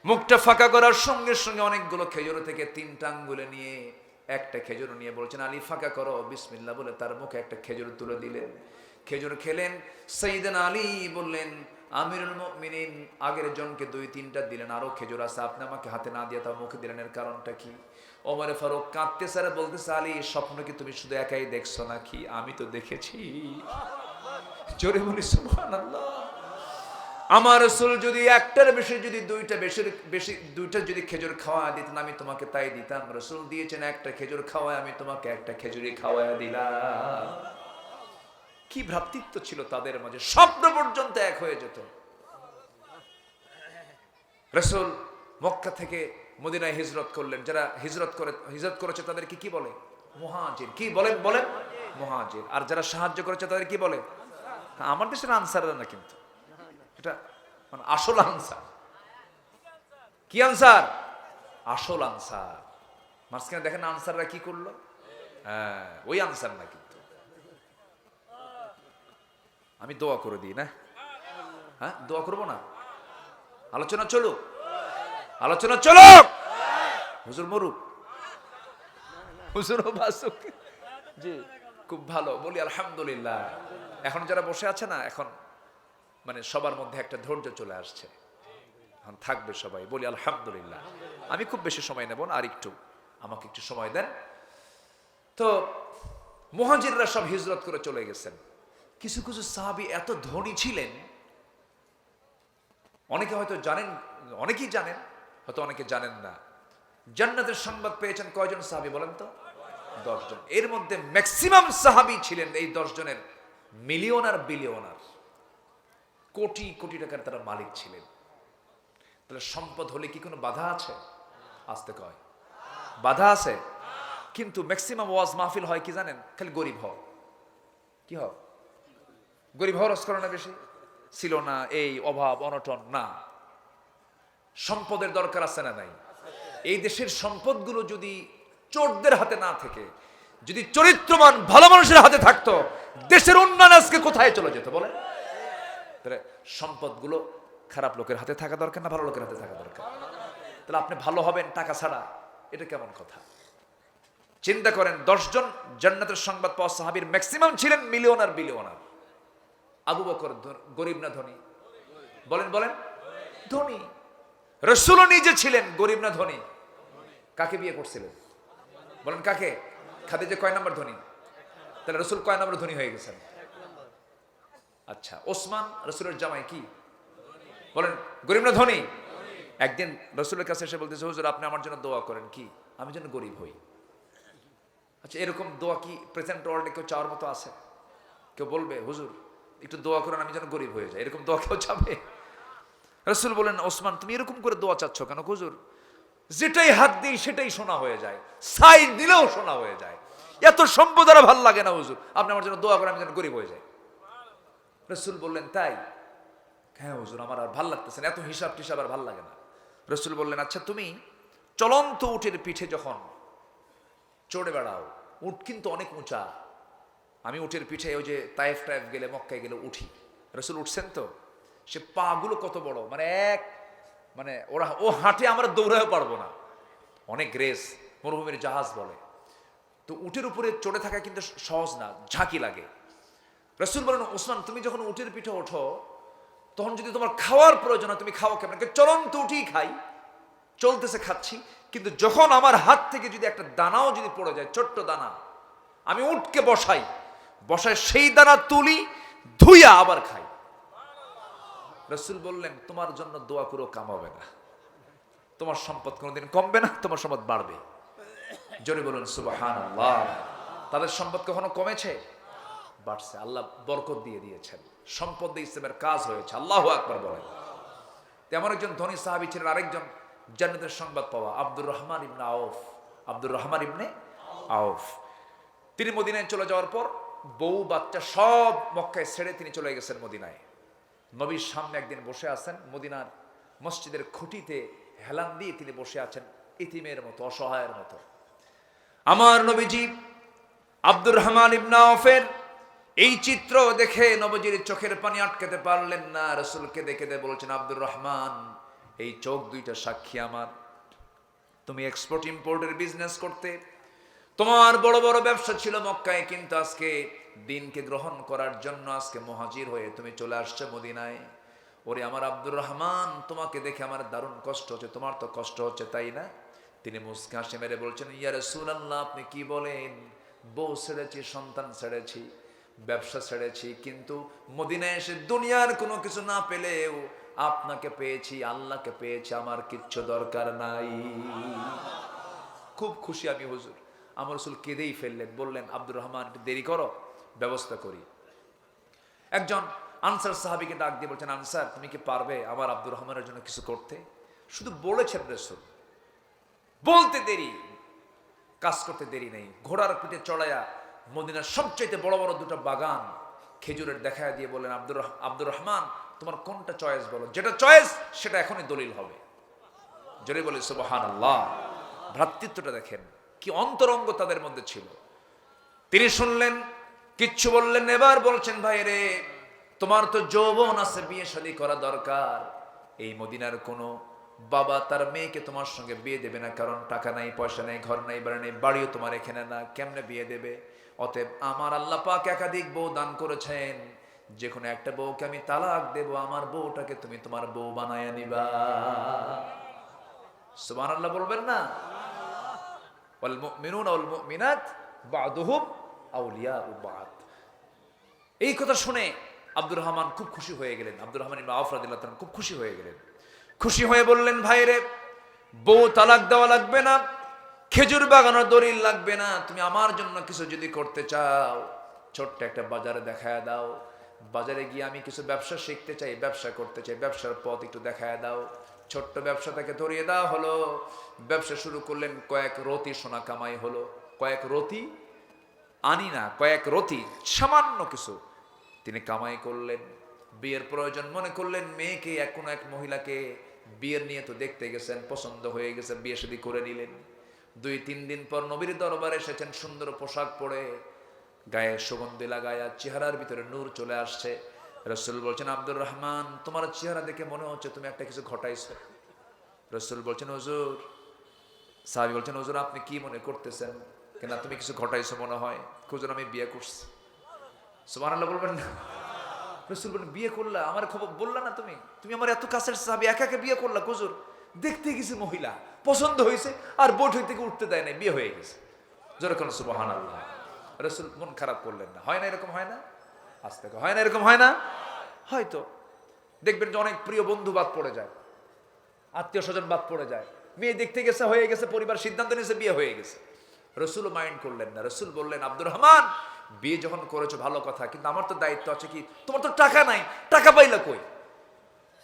মুখটা ফাঁকা করার সঙ্গে সঙ্গে অনেকগুলো খেজুর থেকে 3টা আঙ্গুলে নিয়ে একটা খেজুর নিয়ে বলছেন, আলী ফাঁকা করো, বিসমিল্লাহ বলে তার মুখে একটা খেজুর তুলে দিলেন। খেজুর খেলেন। সাইয়েদনা আলী বললেন, আমিরুল মুমিনিন, আগের জনকে 2, 3টা দিলেন, আরো খেজুর আছে, আপনি আমাকে হাতে না দিয়ে তাও মুখে দিলেন, এর কারণটা কি? ওমর ফারুক কাঁদতে স্যার বলতেছে, আলী স্বপ্ন কি তুমি শুধু একাই দেখছো নাকি? আমি তো দেখেছি। জোরে বলি সুবহানাল্লাহ। আমার রাসূল যদি একটার বেশি, যদি 2টা বেশি 2টা যদি খেজুর খাওয়া দিতেন, আমি তোমাকে তাই দিতাম। রাসূল দিয়েছেন একটা খেজুর খাওয়ায়, আমি তোমাকে একটা খেজুরই খাওয়ায় দিলাম। কি ভ্রাতৃত্ব ছিল তাদের মাঝে, স্বপ্ন পর্যন্ত এক হয়ে যেত। রাসূল মক্কা থেকে মদিনায় হিজরত করলেন। যারা হিজরত করেছে তাদেরকে কি বলে? মুহাজির। কি বলেন? মুহাজির। আর যারা সাহায্য করেছে তাদের কি বলে? আমার দেশের আনসাররা না, কিন্তু এটা মানে আসল আনসার। কি আনসার? আসল আনসার। মাঝখানে দেখেন আনসাররা কি করলো? হ্যাঁ, ওই আনসার না। কিন্তু আমি দোয়া করে দিই না? হ্যাঁ, দোয়া করবো না? আলোচনা চলুক। হুজুর মরুক, হুজুর বাসুক। জি, খুব ভালো। বলি আলহামদুলিল্লাহ। এখন যারা বসে আছে না, এখন মানে সবার মধ্যে একটা ধৈর্য চলে আসছে, এখন থাকবে সবাই। বলি আলহামদুলিল্লাহ। আমি খুব বেশি সময় নেব না, আর একটু আমাকে একটু সময় দেন। তো মুহাজিররা সব হিজরত করে চলে গেছেন। কিছু কিছু সাহাবী এত ধনী ছিলেন, অনেকে হয়তো জানেন, অনেকেই জানেন, হয়তো অনেকে জানেন না। জান্নাতের সংবাদ পেয়েছেন কয়জন সাহাবী বলেন তো? 10 জন। এর মধ্যে ম্যাক্সিমাম সাহাবী ছিলেন এই 10 জনের মিলিয়নার বিলিয়নার, কোটি কোটি টাকার তারা মালিক ছিলেন। তাহলে সম্পদ হলে কি কোনো বাধা আছে? আসতে কয় বাধা আছে। কিন্তু ম্যাক্সিমাম ওয়াজ মাহফিল হয় কি জানেন? খালি গরিব হও, কি হও, গরিব হওয়ার রস করে না বেশি, ছিল না এই অভাব অনটন না। সম্পদের দরকার আছে না নাই? এই দেশের সম্পদগুলো যদি চোরদের হাতে না থেকে যদি চরিত্রবান ভালো মানুষের হাতে থাকতো, দেশের উন্নয়ন আজকে কোথায় চলে যেত বলে? তাহলে সম্পদগুলো খারাপ লোকের হাতে থাকা দরকার না ভালো লোকের হাতে থাকা দরকার? তাহলে আপনি ভালো হবেন টাকা ছাড়া, এটা কেমন কথা? চিন্তা করেন, 10 জন জান্নাতের সংবাদ পাওয়া সাহাবীর ম্যাক্সিমাম ছিলেন মিলিয়নার বিলিয়নার। আবু বকর গরিব না ধনী? বলেন বলেন, ধনী। রাসূলও নিজে ছিলেন গরিব না ধনী? কাকে বিয়ে করছিলেন বলেন? কাকে? খাদিজা কয় নাম্বার ধনী? তাহলে রাসূল কয় নাম্বার ধনী হয়ে গেছেন? আচ্ছা, ওসমান রাসূলের জামাই কি বলেন, গরিব না ধনী? একদিন রাসূলের কাছে এসে বলতেছে, হুজুর আপনি আমার জন্য দোয়া করেন, কি আমি যেন গরিব হই। আচ্ছা, এরকম দোয়া কি প্রেজেন্ট ওয়ার্ল্ডে কেউ চাওয়ার মতো আছে? কেউ বলবে হুজুর একটু দোয়া করেন আমি যেন গরিব হয়ে যাই, এরকম দোয়া কেউ চাবে? রাসূল বলেন, ওসমান তুমি এরকম করে দোয়া চাচ্ছ কেন? হুজুর যেটাই হাত দিই সেটাই সোনা হয়ে যায়, ছাই দিলেও সোনা হয়ে যায়, এত সম্পদ আর ভাল লাগে না হুজুর, আপনি আমার জন্য দোয়া করেন আমি যেন গরিব হয়ে যাই। রাসূল বললেন, তাই? হ্যাঁ হুজুর আমার আর ভাল লাগতেছে না, এত হিসাব টিসাব আর ভাল লাগে না। রাসূল বললেন, আচ্ছা তুমি চলন্ত উটের পিঠে যখন চড়ে বেড়াও, উট কিন্তু অনেক উঁচা, আমি উটের পিঠে ওই যে তায়েফ টায়েফ গেলে মক্কায় গেলে উঠি, রাসূল উঠছেন তো, সে পা গুলো কত বড়, মানে ওরা ও হাঁটে আমরা দৌড়াও পারবো না, অনেক রেস, মরুভূমির জাহাজ বলে। তো উটের উপরে চড়ে থাকা কিন্তু সহজ না, ঝাঁকি লাগে। রাসূল বলেন, ওসমান তুমি যখন উটের পিঠে ওঠো তখন যদি তোমার খাওয়ার প্রয়োজন হয় তুমি খাও কেমন? চলন্ত উঠেই খাই, চলতেছে খাচ্ছি, কিন্তু যখন আমার হাত থেকে যদি একটা দানাও যদি পড়ে যায়, ছোট্ট দানা, আমি উটকে বসাই, বসায় সেই দানা তুলি, ধুইয়া আবার খাই। রাসূল বললেন, তোমার জন্য দোয়া করেও কাম হবে না, তোমার সম্পদ কোনোদিন কমবে না, তোমার সম্পদ বাড়বে। জোরে বলুন সুবহানাল্লাহ। তাদের সম্পদ কখনো কমেছে? বাড়ছে। আল্লাহ বরকত দিয়ে দিয়েছেন, সম্পদ দিয়ে ইসলামের কাজ হয়েছে। আল্লাহু আকবার বলেন। তেমন একজন ধনী সাহাবী ছিলেন, আরেকজন জান্নাতের সংবাদ পাওয়া, আব্দুর রহমান ইবনে আউফ। আব্দুর রহমান ইবনে আউফ তিনি মদিনায় চলে যাওয়ার পর বউ বাচ্চা সব মক্কায় ছেড়ে তিনি চলে গেছেন মদিনায়। নবীর সামনে একদিন বসে আছেন, মদিনার মসজিদের খুঁটিতে হেলান দিয়ে তিনি বসে আছেন, ইতিমের মতো, অসহায়ের মতো। আমার নবীজি আব্দুর রহমান ইবনে আউফের এই চিত্র দেখে নবীজির চোখের পানি আটকাতে পারলেন না। রাসূলকে দেখে বলছেন, আব্দুর রহমান এই চোখ দুইটা সাক্ষী আমার, তুমি এক্সপোর্ট ইম্পোর্টের বিজনেস করতে, তোমার বড় বড় ব্যবসা ছিল মক্কায়, কিন্তু আজকে দিনকে গ্রহণ করার জন্য আজকে মুহাজির হয়ে তুমি চলে আসছো মদিনায়। ওরে আমার আব্দুর রহমান, তোমাকে দেখে আমার দারুণ কষ্ট হচ্ছে, তোমার তো কষ্ট হচ্ছে তাই না? তিনি মুস্কি হাসি মেরে বলছেন, ইয়া রাসূলুল্লাহ আপনি কি বলেন? বউ ছেড়েছি, সন্তান ছেড়েছি, ব্যবসা ছেড়েছি, কিন্তু মদিনায় এসে দুনিয়ার কোনো কিছু না পেলেও আপনাকে পেয়েছি, আল্লাহকে পেয়েছি, আমার কিচ্ছু দরকার নাই। খুব খুশি আমি হুজুর। আমার রাসূল কেঁদেই ফেললেন, বললেন, আব্দুর রহমান একটু দেরি করো, ব্যবস্থা করি। একজন আনসার সাহাবীকে ডাক দিয়ে বলছেন, আনসার তুমি কি পারবে আমার আব্দুর রহমানের জন্য কিছু করতে? শুধু বলেছেন রাসূল, বলতে দেরি, কাজ করতে দেরি নেই। ঘোড়ার পিঠে চড়াইয়া মদিনার সবচাইতে বড় বড় দুটো বাগান খেজুরের দেখায় দিয়ে বললেন, আব্দুর রহমান তোমার কোনটা চয়েস বলো, যেটা চয়েস সেটা এখনই দলিল হবে। জোরে বলে সুবহানাল্লাহ। ভ্রাতৃত্বটা দেখেন, কি অন্তরঙ্গ তাদের মধ্যে ছিল। তিনি শুনলেন, কিচ্ছু বললেন। এবার বলছেন, ভাই রে তোমার তো যৌবন আছে, বিয়ে শাদী করা দরকার। এই মদিনার কোনো বাবা তার মেয়েকে তোমার সঙ্গে বিয়ে দেবে না, কারণ টাকা নাই, পয়সা নেই, ঘর নাই, বাড়ি নেই, বাড়িও তোমার এখানে না, কেমনে বিয়ে দেবে? অতএব আমার আল্লাহ পাক একাধিক বউ দান করেছেন, যে কোনো একটা বউকে আমি তালাক দেব, আমার বউটাকে তুমি তোমার বউ বানায়া নিবা। সুবহানাল্লাহ বলবেন না? ওয়াল মুমিনুনা ওয়াল মুমিনাত বা'দুহুম আউলিয়াউ বা'দ। এই কথা শুনে আব্দুর রহমান খুব খুশি হয়ে গেলেন। আব্দুর রহমান ইবনে আওফ রাদিয়াল্লাহু তাআলা খুব খুশি হয়ে গেলেন। খুশি হয়ে বললেন, ভাইরে, বউ তালাক দেওয়া লাগবে না, খেজুর বাগানোর দলিল লাগবে না, তুমি আমার জন্য কিছু যদি করতে চাও, ছোট্ট একটা বাজারে দেখায় দাও। বাজারে গিয়ে আমি কিছু ব্যবসা শিখতে চাই, ব্যবসা করতে চাই, ব্যবসার পথ একটু দেখায় দাও। ছোট্ট ব্যবসাটাকে ধরিয়ে দেওয়া হলো। ব্যবসা শুরু করলেন। কয়েক রতি সোনা কামাই হলো। কয়েক রতি আনি না, কয়েক রতি, সামান্য কিছু তিনি কামাই করলেন। বিয়ের প্রয়োজন মনে করলেন। মেয়েকে কোনো এক মহিলাকে বিয়ের নিয়ে তো দেখতে গেছেন, পছন্দ হয়ে গেছে, বিয়ে শাদী করে নিলেন। 2-3 দিন পর নবীর দরবারে এসেছেন সুন্দর পোশাক পরে, গায়ে সুগন্ধি লাগায়া, চেহারার ভিতরে নূর চলে আসছে। রাসূল বলছেন, আব্দুর রহমান, তোমার চেহারা দেখে মনে হচ্ছে তুমি একটা কিছু ঘটাইছো। রাসূল বলছেন, হুজুর। সাহাবী বলছেন, হুজুর আপনি কি মনে করতেছেন? কেন তুমি কিছু ঘটাইছো মনে হয়? হুজুর আমি বিয়ে করছি। সুবহানাল্লাহ বলবেন না? রাসূল বলেন, বিয়ে করলা? আমার খবর বললা না তুমি? তুমি আমার এত কাছের সাহাবী, একা একা বিয়ে করলা? হুজুর দেখতে গেছে মহিলা, পছন্দ হয়েছে, আর বৈঠক থেকে উঠতে দেয় নাই, বিয়ে হয়ে গেছে। জোরে কোন সুবহানাল্লাহ। রাসূল মন খারাপ করলেন না। হয় না এরকম? হয় না? আজ থেকে হয় না এরকম? হয় না? হয়তো দেখবেন যে অনেক প্রিয় বন্ধু বাদ পড়ে যায়, আত্মীয় স্বজন বাদ পড়ে যায়, মেয়ে দেখতে গেছে, হয়ে গেছে, পরিবার সিদ্ধান্ত নিয়েছে, বিয়ে হয়ে গেছে। রাসূলও মাইন্ড করলেন না। রাসূল বললেন, আব্দুর রহমান, বিয়ে যখন করেছো ভালো কথা, কিন্তু আমার তো দায়িত্ব আছে কি, তোমার তো টাকা নাই, টাকা পাইলা কই?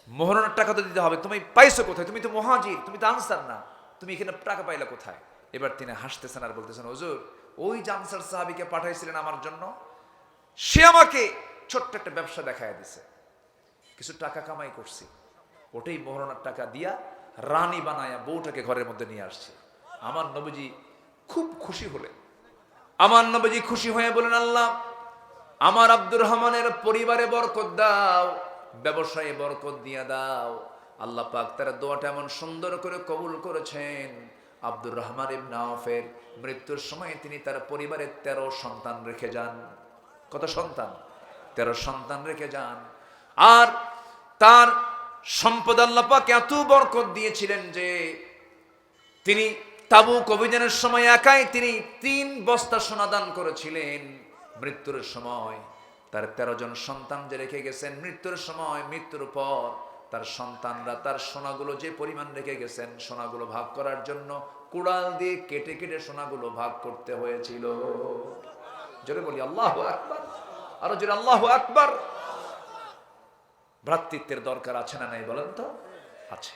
মোহরানার টাকা তো দিতে হবে, তুমি পাইছো কোথায়? তুমি তো মুহাজির, তুমি তো আনসার না, তুমি এখানে টাকা পাইলা কোথায়? এবার তিনি হাসতেছেন আর বলতেছেন, হুজুর ওই যে আনসার সাহাবীকে পাঠাইছিলেন আমার জন্য, সে আমাকে ছোট্ট একটা ব্যবসা দেখায় দিছে, কিছু টাকা কামাই করছি, ওটাই মোহরানার টাকা দিয়া রানী বানায়া বউটাকে ঘরের মধ্যে নিয়ে আসছে। আমার নবীজি খুব খুশি হলেন। আমার নবীজি খুশি হয়ে বলেন, আল্লাহ আমার আব্দুর রহমানের পরিবারে বরকত দাও, ব্যবসায়ে বরকত দিয়া দাও। আল্লাহ পাক তার দোয়াটা এমন সুন্দর করে কবুল করেছেন। আব্দুর রহমান ইবনে আওফের মৃত্যুর সময় তিনি তার পরিবারে 13 সন্তান রেখে যান। কত সন্তান? 13 সন্তান রেখে যান। আর তার সম্পদ আল্লাহ পাক এত বরকত দিয়েছিলেন যে তিনি তাবুক অভিযানের সময় একাই তিনি 3 বস্তা সোনা দান করেছিলেন। মৃত্যুর সময় তার 13 জন সন্তান যে রেখে গেছেন, মৃত্যুর সময়, মৃত্যুর পর তার সন্তানরা তার সোনাগুলো যে পরিমাণ রেখে গেছেন, সোনাগুলো ভাগ করার জন্য কুড়াল দিয়ে কেটে কেটে সোনাগুলো ভাগ করতে হয়েছিল। জোরে বলি আল্লাহু আকবার, আরো জোরে আল্লাহু আকবার। ভ্রাতৃত্বের দরকার আছে না নাই বলেন তো? আছে।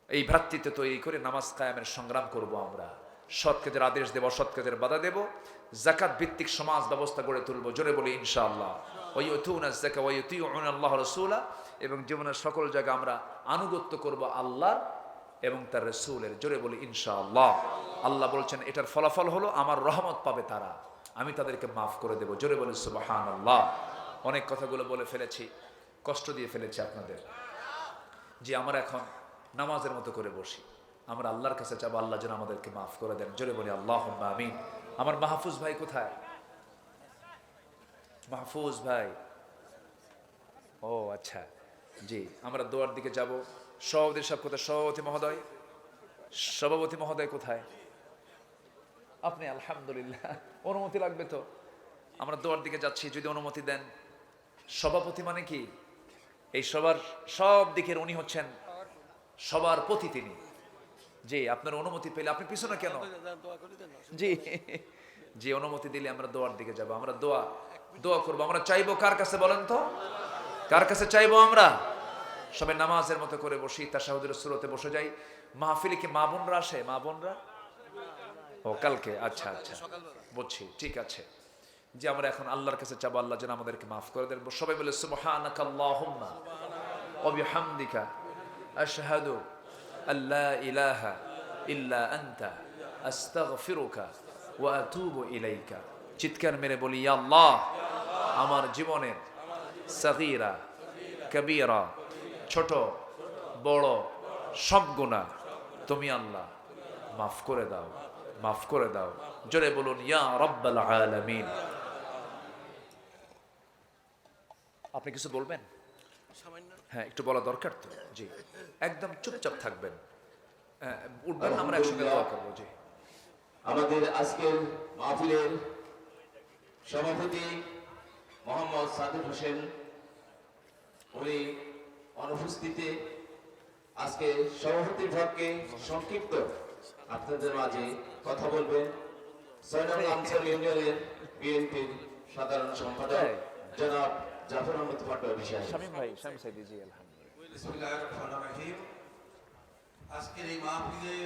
এই ভ্রাতৃত্ব তৈরি করে নামাজ কায়েমের সংগ্রাম করব আমরা। সৎ কাজের আদেশ দেব, অসৎ কাজের বাধা দেব, যাকাত ভিত্তিক সমাজ ব্যবস্থা গড়ে তুলব। জোরে বলি ইনশাআল্লাহ। ওয়ায়ুতুনা যাকাত ওয়ায়ুতিউনা আল্লাহ রাসূলা, এবং জীবনের সকল জায়গায় আমরা আনুগত্য করব আল্লাহ এবং তার রাসূলের। জোরে বলি ইনশাআল্লাহ। আল্লাহ বলছেন এটার ফলাফল হলো আমার রহমত পাবে তারা, আমি তাদেরকে মাফ করে দেব। জোরে বলি সুবহানাল্লাহ। অনেক কথাগুলো বলে ফেলেছি, কষ্ট দিয়ে ফেলেছি আপনাদের। যে আমরা এখন নামাজের মতো করে বসি, আমরা আল্লাহর কাছে চাবো আল্লাহ যেন আমাদেরকে মাফ করে দেন। জোরে বলি আল্লাহুম্মা আমিন। আমার মাহফুজ ভাই কোথায়? মাহফুজ ভাই, ও আচ্ছা, জি আমরা দোয়ার দিকে যাব। সভাপতি সাহেব কোথায়? সভাপতি মহোদয়, সভাপতি মহোদয় কোথায়? আপনি? আলহামদুলিল্লাহ, অনুমতি লাগবে তো, আমরা দোয়ার দিকে যাচ্ছি, যদি অনুমতি দেন। সভাপতি মানে কি? এই সবার সব দিকের উনি হচ্ছেন সবার প্রতি তিনি। জি, আপনার অনুমতি পেলে আপনি পিছনে কেন? জি জি, অনুমতি দিলে আমরা দোয়ার দিকে যাব। আমরা দোয়া করবো। আমরা চাইবো কার কাছে বলেন তো? কার কাছে চাইবো আমরা? সবাই নামাজের মতো করে বসি, তাশাহুদের সূরতে বসে যাই। মাহফিলে কি মা বোনরা আসে? মা বোনরা ও কালকে, আচ্ছা আচ্ছা বুঝছি, ঠিক আছে। যে আমরা এখন আল্লাহর কাছে চাবো আল্লাহ যেন আমাদেরকে মাফ করে দেন। সবাই বলে সুবহানাকা আল্লাহুম্মা ওয়া বিহামদিকা আশহাদু আল্লা ইলাহা ইল্লা আনতা আস্তাগফিরুকা ওয়া আতুবু ইলাইকা। চিৎকার মেরে বলি, ইয়া আল্লাহ, আমার জীবনের সগীরা কবীরা, ছোট বড় সব গুনাহ তুমি আল্লাহ মাফ করে দাও, মাফ করে দাও। জোরে বলুন ইয়া রাব্বাল আলামিন। আপনি কিছু বলবেন? হ্যাঁ, একটু বলা দরকার তো। জি, একদম চুপচাপ থাকবেন, উঠবেন, আমরা একসঙ্গে দোয়া করবো। জি, আমাদের আজকের মাহফিলের সভাপতি মোহাম্মদ সাদিক হোসেন, উনি অনুপস্থিতিতে আজকে সভাপতির পক্ষে সংক্ষিপ্ত আপনাদের মাঝে কথা বলবেন ৬ নং আনসার ইউনিয়নের বিএনপির সাধারণ সম্পাদক জনাব জাফর আহমদ পাটোয়ারি সাহেব। শামীম ভাই, শামীম সাহেব জি আলহামদুলিল্লাহ। বিসমিল্লাহির রহমানির রহিম। আজকের এই মাহফিলে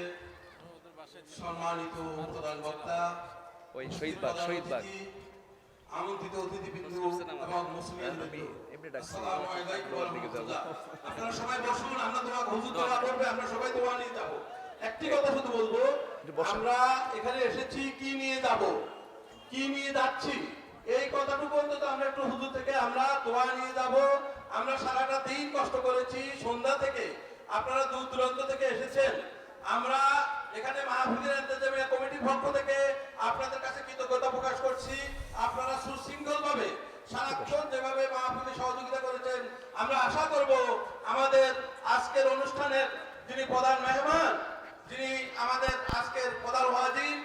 সম্মানিত প্রধান বক্তা, ওই শহীদবাগ আমন্ত্রিত অতিথিবৃন্দ এবং মুসলিমবৃন্দ, আসসালামু আলাইকুম ওয়া রাহমাতুল্লাহ। আপনারা সবাই বসুন, আমরা তোমাকে হুজুর দোয়া করবে, আমরা সবাই দোয়া নিয়ে যাব। একটি কথা শুধু বলবো, আমরা এখানে এসেছি কি নিয়ে যাব, কি নিয়ে যাচ্ছি, এই কথাটুকু অন্তত আমরা একটু হুজুর থেকে আমরা দোয়া নিয়ে যাব। আমরা সারাটা দিন কষ্ট করেছি, সন্ধ্যা থেকে আপনারা দূর দূরান্ত থেকে এসেছেন। আমরা এখানে মাহফিলের ইন্তেজামিয়া কমিটির পক্ষ থেকে আপনাদের কাছে কৃতজ্ঞতা প্রকাশ করছি। আপনারা সুশৃঙ্খল ভাবে সারাক্ষণ যেভাবে মাহফিলে সহযোগিতা করেছেন, আমরা আশা করব আমাদের আজকের অনুষ্ঠানের যিনি প্রধান মেহমান, যিনি আমাদের আজকের প্রধান ওয়াজির